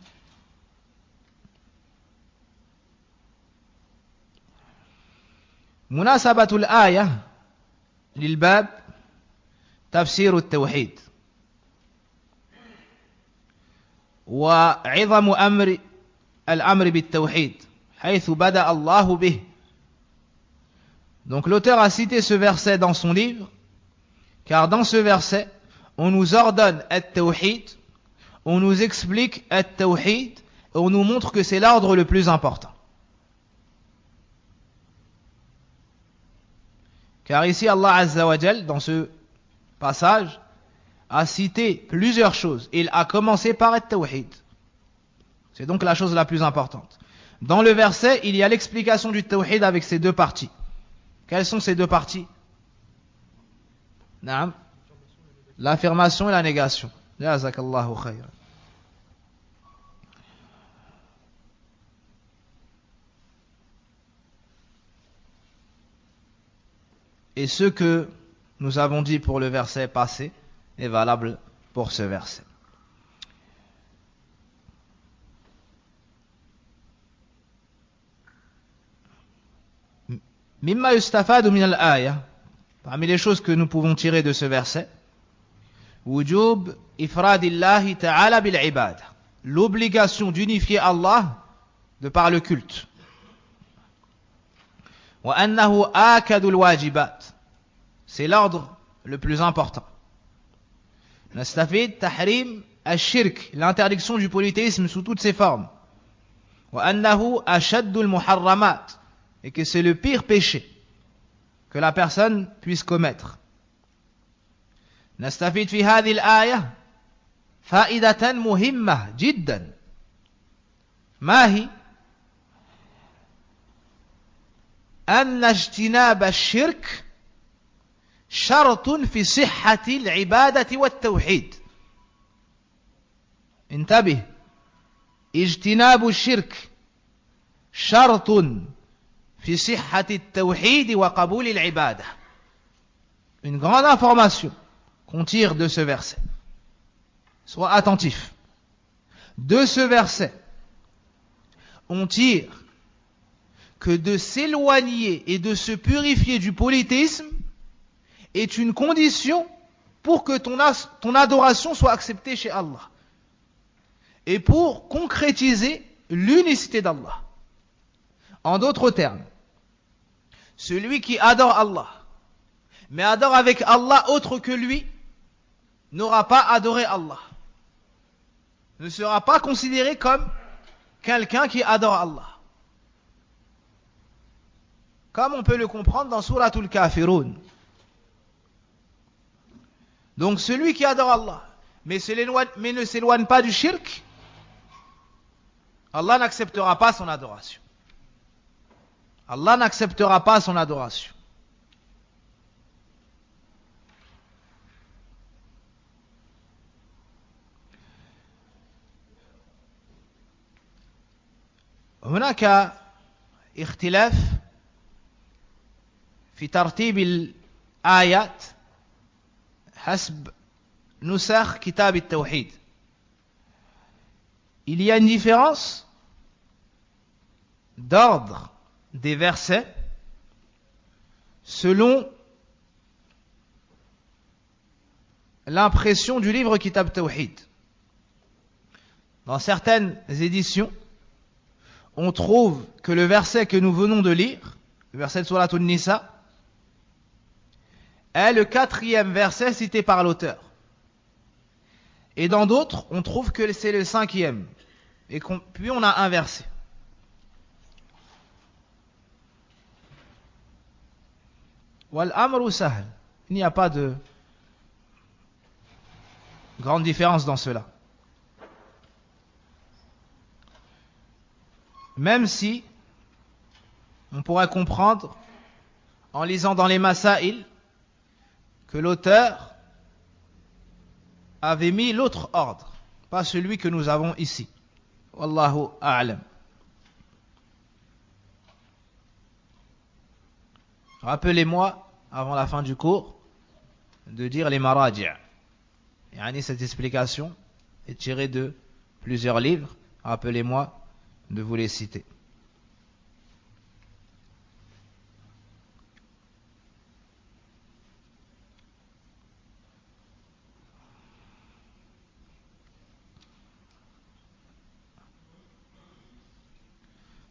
مناسبة الآية للباب تفسير التوحيد وعظم الأمر بالتوحيد حيث بدأ الله به. Donc l'auteur a cité ce verset dans son livre, car dans ce verset, on nous ordonne at-tawhid, on nous explique at-tawhid, et on nous montre que c'est l'ordre le plus important. Car ici, Allah Azza wa Jal, dans ce passage, a cité plusieurs choses. Il a commencé par at-tawhid. C'est donc la chose la plus importante. Dans le verset, il y a l'explication du tawhid avec ses deux parties. Quelles sont ces deux parties? Naam. L'affirmation et la négation. Jazakallahu khayran. Et ce que nous avons dit pour le verset passé est valable pour ce verset. Mimma yustafadu min al-aya, parmi les choses que nous pouvons tirer de ce verset, wujub ifradillahi ta'ala bil ibada, l'obligation d'unifier Allah de par le culte. Wa annahu akadul wajibat, c'est l'ordre le plus important. Nastafid tahrim al-shirk, l'interdiction du polythéisme sous toutes ses formes. Wa annahu ashaddul muharramat, et que c'est le pire péché que la personne puisse commettre. نستفيد في هذه الآية فائدة مهمة جدا. ما هي؟ أن اجتناب الشرك شرط في صحة العبادة والتوحيد. انتبه، اجتناب الشرك شرط في صحة التوحيد وقبول العبادة. Une grande information qu'on tire de ce verset. Sois attentif. De ce verset, on tire que de s'éloigner et de se purifier du polythéisme est une condition pour que ton adoration soit acceptée chez Allah. Et pour concrétiser l'unicité d'Allah. En d'autres termes, celui qui adore Allah, mais adore avec Allah autre que lui, n'aura pas adoré Allah. Ne sera pas considéré comme quelqu'un qui adore Allah. Comme on peut le comprendre dans Suratul Kafirun. Donc celui qui adore Allah, mais ne s'éloigne pas du shirk, Allah n'acceptera pas son adoration. Allah n'acceptera pas son adoration. هناك اختلاف في ترتيب الآيات حسب نسخ كتاب التوحيد. Il y a une différence d'ordre des versets selon l'impression du livre Kitab Tawhid. Dans certaines éditions, on trouve que le verset que nous venons de lire, le verset de Surat An-Nisa, est le 4e verset cité par l'auteur. Et dans d'autres, on trouve que c'est le 5e. Et puis on a inversé. Wal amru sahl. Il n'y a pas de grande différence dans cela. Même si on pourrait comprendre en lisant dans les Masail que l'auteur avait mis l'autre ordre, pas celui que nous avons ici. Wallahu a'lam. Rappelez-moi, avant la fin du cours, de dire les maraji'. Yani cette explication est tirée de plusieurs livres. Rappelez-moi de vous les citer.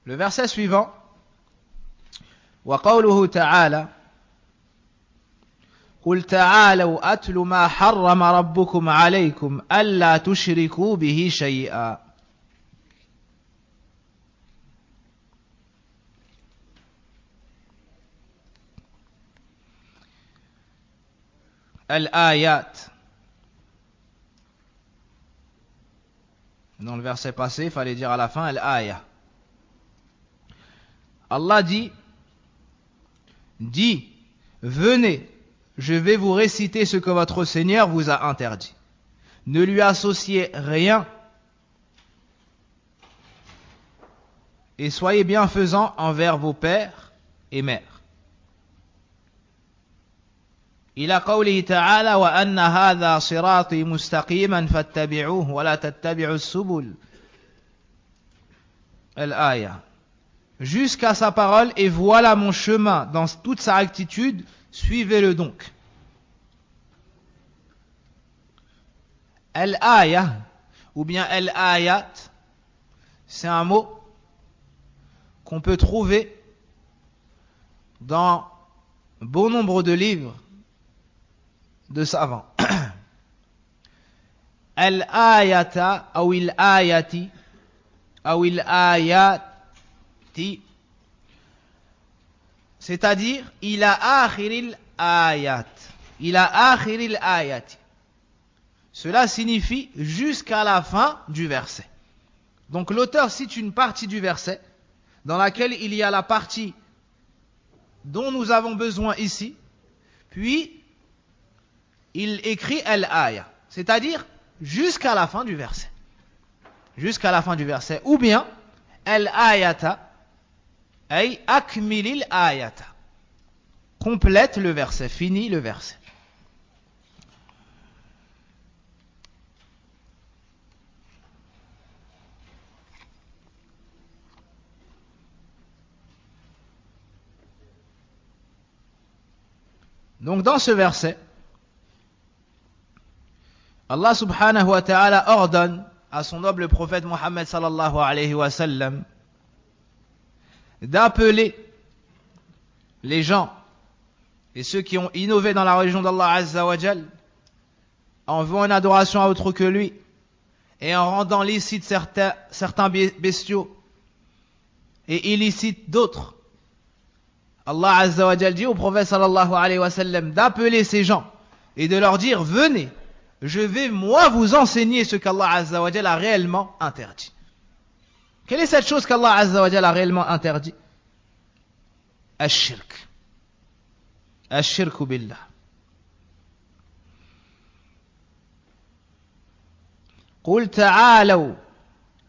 Le verset suivant. وقوله تعالى قل تعالوا أتل ما حرم ربكم عليكم ألا تشركوا به شيئا. Al-ayat. Dans le verset passé, il fallait dire à la fin Al-ayah. Allah dit, venez, je vais vous réciter ce que votre Seigneur vous a interdit. Ne lui associez rien et soyez bienfaisants envers vos pères et mères. إلى قوله تعالى وأن هذا صراطي مستقيما فاتبعوه ولا تتبعوا السبل. الآية. Jusqu'à sa parole, et voilà mon chemin dans toute sa rectitude, suivez-le donc. Al-ayah, ou bien al-ayat, c'est un mot qu'on peut trouver dans bon nombre de livres de savants. Al-ayata, ou il-ayati, ou il-ayati, c'est-à-dire, il a akhiril ayat. Il a akhiril ayati. Cela signifie jusqu'à la fin du verset. Donc l'auteur cite une partie du verset dans laquelle il y a la partie dont nous avons besoin ici, puis il écrit al-aya, c'est-à-dire jusqu'à la fin du verset. Jusqu'à la fin du verset. Ou bien al-ayata, ay akmilil ayata. Complète le verset, finit le verset. Donc dans ce verset, Allah subhanahu wa ta'ala ordonne à son noble prophète Mohammed sallallahu alayhi wa sallam d'appeler les gens et ceux qui ont innové dans la religion d'Allah Azza wa Jal en vouant une adoration à autre que lui et en rendant licite certains bestiaux et illicites d'autres. Allah Azza wa Jal dit au prophète sallallahu alayhi wa sallam d'appeler ces gens et de leur dire venez, je vais moi vous enseigner ce qu'Allah Azza wa Jal a réellement interdit. Quelle est cette chose qu'Allah Azza wa Jal a réellement interdit? Ash-shirk. Ash-shirku billah. قل تعالوا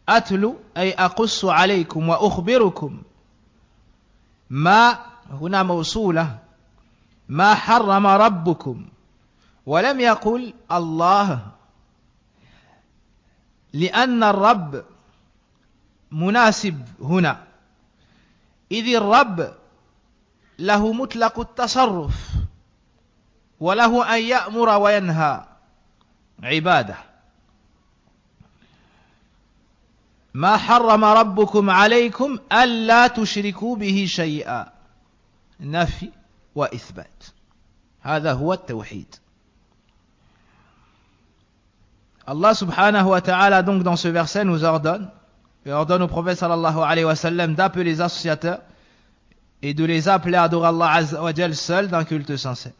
أتلو أي أقص عليكم وأخبركم ما هنا موصولة ما حرم ربكم ولم يقل الله لأن الرب مناسب هنا إذ الرب له مطلق التصرف وله أن يأمر وينهى عباده ما حرم ربكم عليكم ألا تشركوا به شيئا نفي وإثبات هذا هو التوحيد. Allah subhanahu wa ta'ala donc dans ce verset nous ordonne au prophète sallallahu alayhi wa sallam d'appeler les associateurs et de les appeler à adorer Allah Azza wa Jal seul d'un culte sincère.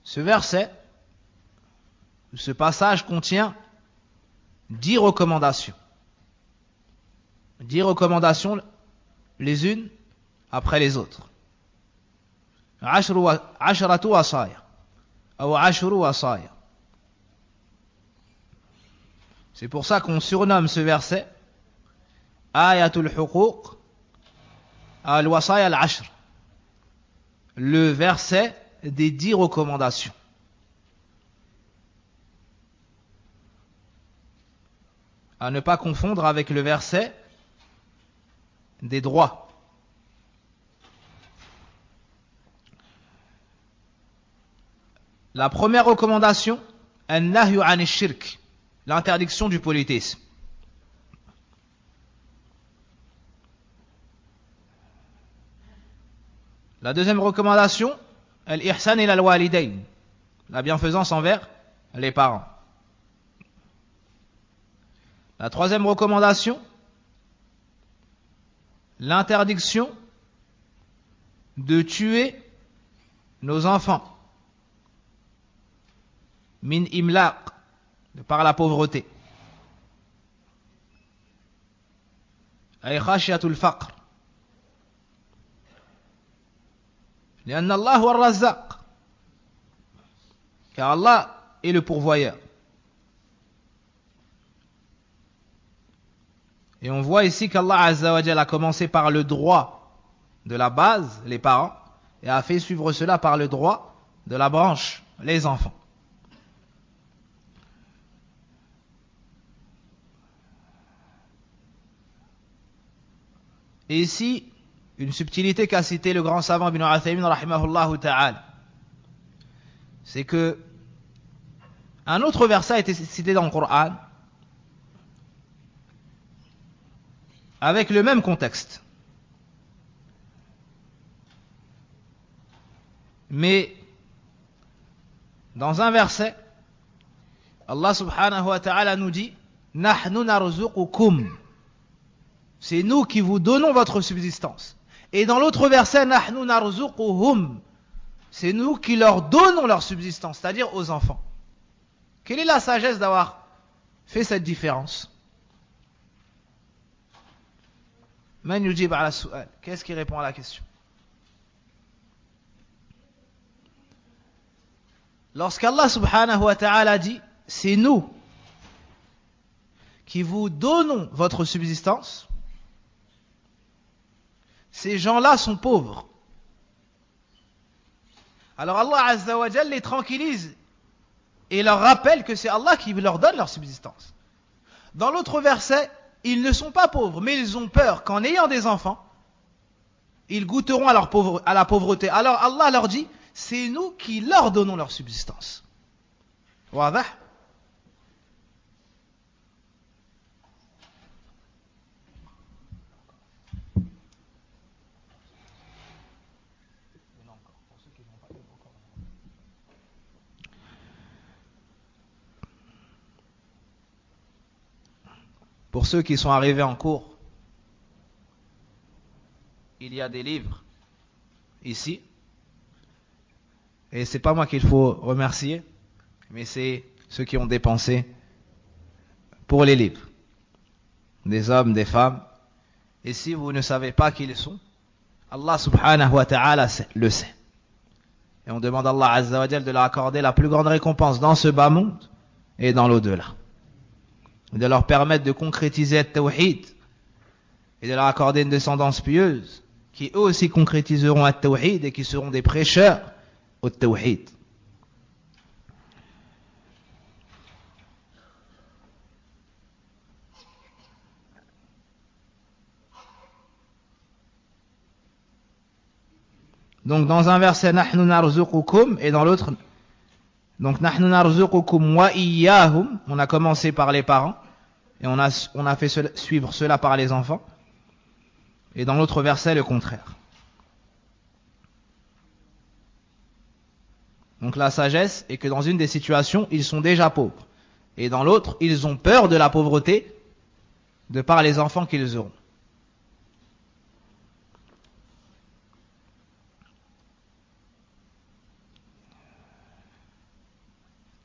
Ce verset, ce passage contient 10 recommandations. 10 recommandations les unes après les autres. عشرة وصايا أو 10 وصايا. C'est pour ça qu'on surnomme ce verset Ayatul Huquq al-Wasaya al-Ashr, le verset des 10 recommandations. À ne pas confondre avec le verset des droits. La première recommandation, An-nahyu 'an ash-shirk, l'interdiction du polythéisme. La deuxième recommandation, al-ihsan ila al-walidayn, la bienfaisance envers les parents. La troisième recommandation, l'interdiction de tuer nos enfants. Min imlaq, de par la pauvreté. Ay khashiyatul faqr. لأن الله هو الرزاق, car Allah est le pourvoyeur. Et on voit ici qu'Allah Azza wa Jalla a commencé par le droit de la base, les parents, et a fait suivre cela par le droit de la branche, les enfants. Et ici, une subtilité qu'a cité le grand savant Ibn Uthaymin rahimahullah ta'ala, c'est que un autre verset a été cité dans le Coran avec le même contexte. Mais dans un verset, Allah subhanahu wa ta'ala nous dit Nahnu narzuqukum, c'est nous qui vous donnons votre subsistance. Et dans l'autre verset, Nahnu narzuquhum, c'est nous qui leur donnons leur subsistance, c'est-à-dire aux enfants. Quelle est la sagesse d'avoir fait cette différence? Man yujib ala su'al, qu'est-ce qui répond à la question? Lorsqu'Allah subhanahu wa ta'ala dit, c'est nous qui vous donnons votre subsistance, ces gens-là sont pauvres. Alors Allah Azza wa Jalla les tranquillise et leur rappelle que c'est Allah qui leur donne leur subsistance. Dans l'autre verset, ils ne sont pas pauvres, mais ils ont peur qu'en ayant des enfants, ils goûteront à la pauvreté. Alors Allah leur dit, c'est nous qui leur donnons leur subsistance. Wadah? Pour ceux qui sont arrivés en cours, il y a des livres ici. Et c'est pas moi qu'il faut remercier, mais c'est ceux qui ont dépensé pour les livres. Des hommes, des femmes. Et si vous ne savez pas qui ils sont, Allah subhanahu wa ta'ala le sait. Et on demande à Allah Azza wa Jalla de leur accorder la plus grande récompense dans ce bas monde et dans l'au-delà. De leur permettre de concrétiser le tawhid et de leur accorder une descendance pieuse qui eux aussi concrétiseront le tawhid et qui seront des prêcheurs au tawhid. Donc dans un verset nahnu narzuqukum et dans l'autre donc nahnu narzuqukum wa iyyahum, on a commencé par les parents et on a fait suivre cela par les enfants, et dans l'autre verset le contraire. Donc la sagesse est que dans une des situations ils sont déjà pauvres et dans l'autre ils ont peur de la pauvreté de par les enfants qu'ils auront.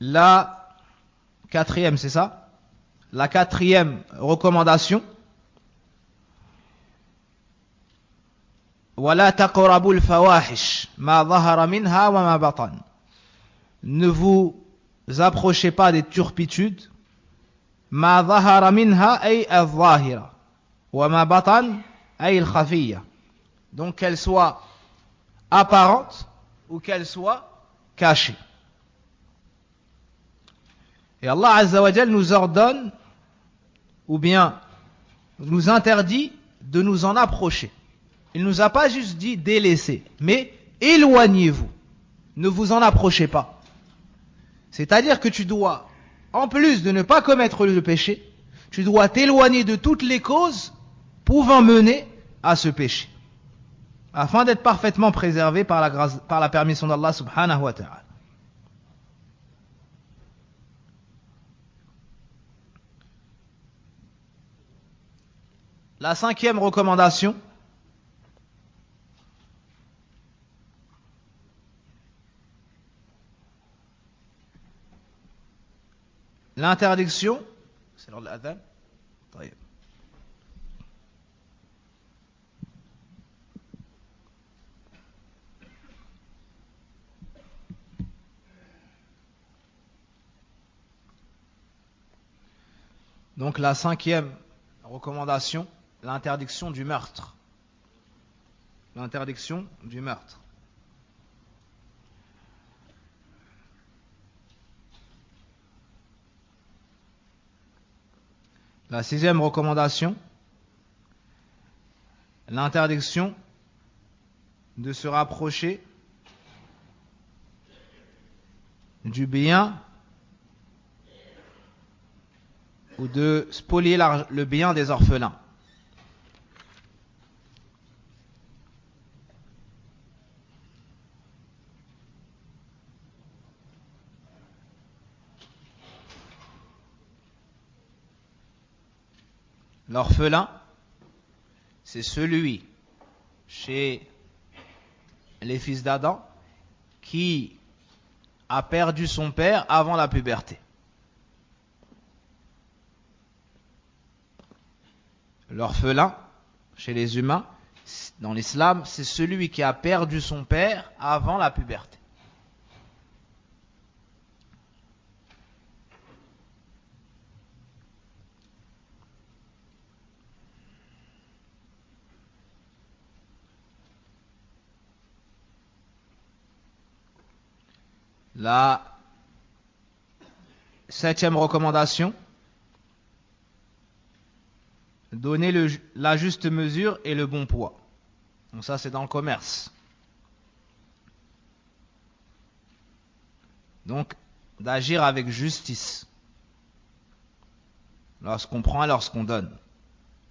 La quatrième, c'est ça? La quatrième recommandation. وَلَا تَقْرَبُوا الْفَوَاحِشِ مَا ظَهَرَ مِنْهَا وَمَا بَطَنَ. Ne vous approchez pas des turpitudes. مَا ظَهَرَ مِنْهَا أي الظاهرة وَمَا بَطَنَ أي الخفية. Donc qu'elles soient apparentes ou qu'elles soient cachées. Et Allah Azza wa Jalla nous ordonne, ou bien nous interdit de nous en approcher. Il ne nous a pas juste dit délaissez, mais éloignez-vous. Ne vous en approchez pas. C'est-à-dire que tu dois, en plus de ne pas commettre le péché, tu dois t'éloigner de toutes les causes pouvant mener à ce péché, afin d'être parfaitement préservé par la permission d'Allah subhanahu wa ta'ala. La 5e recommandation, l'interdiction, c'est l'heure de l'adhan. Donc la 5e recommandation, l'interdiction du meurtre. L'interdiction du meurtre. La 6e recommandation, l'interdiction de se rapprocher du bien ou de spolier le bien des orphelins. L'orphelin, c'est celui chez les fils d'Adam qui a perdu son père avant la puberté. L'orphelin, chez les humains, dans l'islam, c'est celui qui a perdu son père avant la puberté. La 7e recommandation, donner la juste mesure et le bon poids. Donc ça, c'est dans le commerce. Donc, d'agir avec justice lorsqu'on prend et lorsqu'on donne,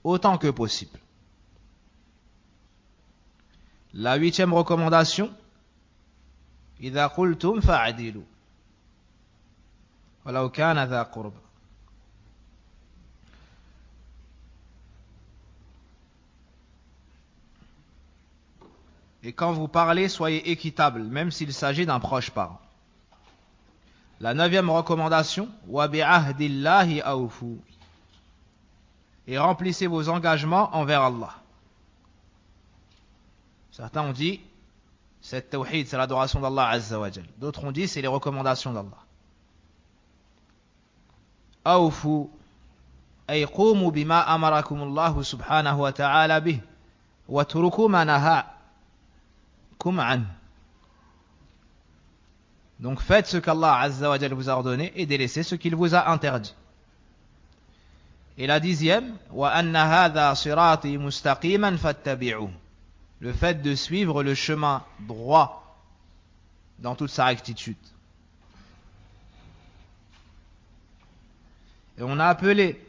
autant que possible. La 8e recommandation, إذا قلتم فاعدلوا ولو كان ذا قربى. Et quand vous parlez, soyez équitable, même s'il s'agit d'un proche parent. La 9e recommandation, وَبِعَهْدِ اللَّهِ أَوْفُوا. Et remplissez vos engagements envers Allah. Certains ont dit, c'est tawhid, c'est l'adoration d'Allah Azza wa Jal. D'autres ont dit, c'est les recommandations d'Allah. أَوْفُوا أي قوموا بما أمركم الله سبحانه وتعالى به واتركوا ما نهاكم عنه. Donc faites ce qu'Allah Azza wa Jal vous a ordonné et délaissez ce qu'il vous a interdit. Et la 10e, وَأَنَّ هَذَا صِرَاطِي مُسْتَقِيمًا فَاتَّبِعُوهُ. Le fait de suivre le chemin droit dans toute sa rectitude. Et on a appelé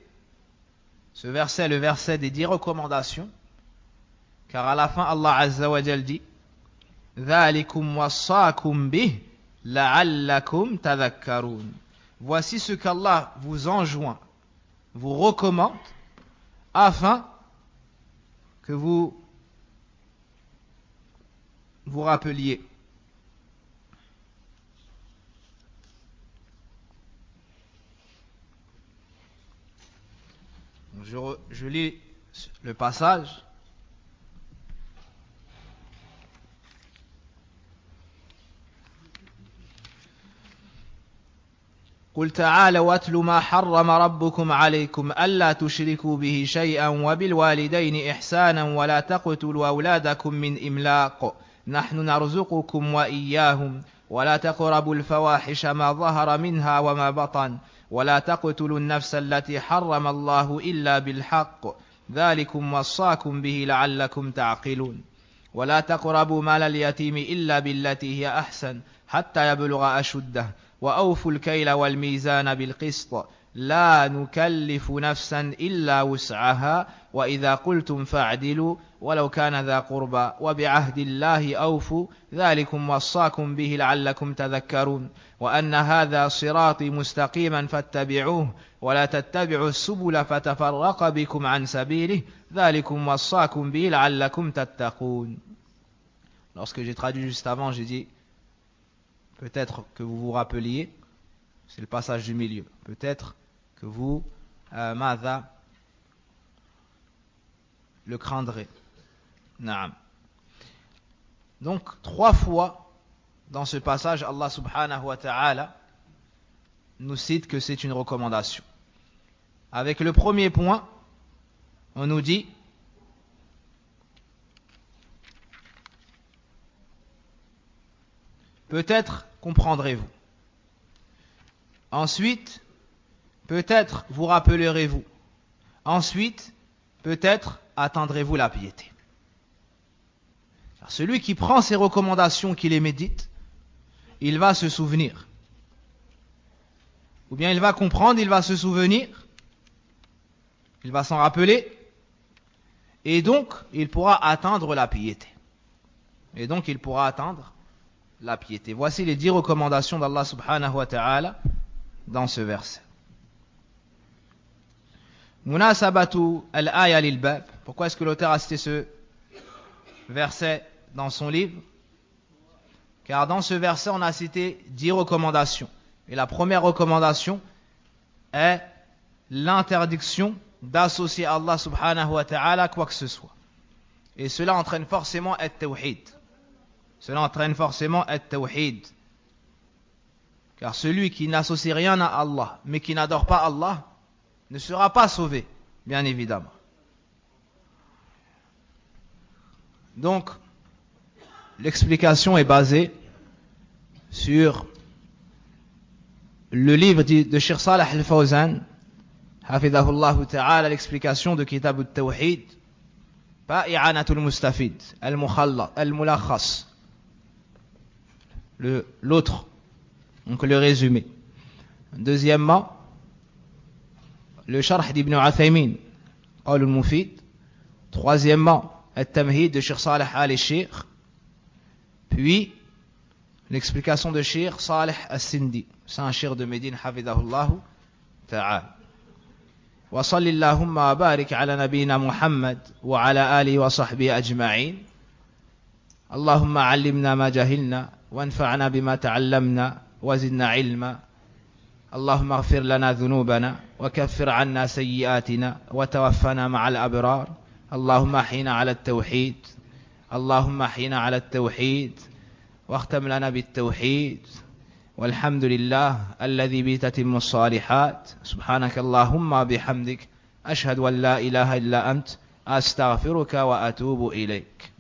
ce verset le verset des 10 recommandations, car à la fin Allah Azza wa Jal dit ذَلِكُمْ وَصَّاكُمْ بِهِ لَعَلَّكُمْ تَذَكَّرُونَ. Voici ce qu'Allah vous enjoint, vous recommande, afin que vous vous rappeliez. Je lis le passage. قل تعالوا واتل ما حرم ربكم عليكم ألا تشركوا به شيئا وبالوالدين إحسانا ولا تقتلوا أولادكم من إملاق نحن نرزقكم وإياهم ولا تقربوا الفواحش ما ظهر منها وما بطن ولا تقتلوا النفس التي حرم الله إلا بالحق ذلكم وصاكم به لعلكم تعقلون ولا تقربوا مال اليتيم إلا بالتي هي أحسن حتى يبلغ أشده وأوفوا الكيل والميزان بالقسط لا نكلف نفسا إلا وسعها وإذا قلتم فاعدلوا ولو كان ذا قربى وبعهد الله أوفوا ذلكم وصاكم به لعلكم تذكرون وأن هذا صراطي مستقيما فاتبعوه ولا تتبعوا السبل فتفرق بكم عن سبيله ذلكم وصاكم به لعلكم تتقون. Lorsque j'ai traduit juste avant, j'ai dit peut-être que vous vous rappeliez, c'est le passage du milieu, peut-être que vous ماذا le craindrez. Naam. Donc 3 fois dans ce passage, Allah subhanahu wa ta'ala nous cite que c'est une recommandation. Avec le premier point, on nous dit peut-être comprendrez-vous. Ensuite, peut-être vous rappellerez-vous. Ensuite, peut-être atteindrez-vous la piété. Car celui qui prend ces recommandations, qui les médite, il va se souvenir. Ou bien il va comprendre, il va se souvenir, il va s'en rappeler, et donc il pourra atteindre la piété. Et donc il pourra atteindre la piété. Voici les 10 recommandations d'Allah subhanahu wa ta'ala dans ce verset. Munasabatu al-aya lil-bab. Pourquoi est-ce que l'auteur a cité ce verset dans son livre? Car dans ce verset, on a cité 10 recommandations. Et la première recommandation est l'interdiction d'associer à Allah subhanahu wa ta'ala quoi que ce soit. Et cela entraîne forcément at-tawhid. Cela entraîne forcément at-tawhid. Car celui qui n'associe rien à Allah, mais qui n'adore pas Allah, ne sera pas sauvé, bien évidemment. Donc, l'explication est basée sur le livre de Cheikh Salih al-Fawzan, hafidhahullah ta'ala, l'explication de Kitab al-Tawhid, pas I'anatul Mustafid, al-Mulakhas, l'autre, donc le résumé. Deuxièmement, le Sharh d'Ibn Uthaymin, Qawl al-Mufid. Troisièmement, Al-Tamhid de Cheikh Salih al-Sheikh. Puis, l'explication de Cheikh Salih al-Sindi, c'est un cheikh de Médine, hafidhahullah ta'ala. Wa sallillahumma wa barik ala nabina Muhammad wa ala alihi wa sahbihi ajma'in. Allahumma allimna ma jahilna وانفعنا بما تعلمنا وزدنا علما اللهم اغفر لنا ذنوبنا وكفر عنا سيئاتنا وتوفنا مع الأبرار اللهم احينا على التوحيد اللهم احينا على التوحيد واختم لنا بالتوحيد والحمد لله الذي به تتم الصالحات سبحانك اللهم بحمدك أشهد أن لا إله إلا أنت أستغفرك وأتوب إليك.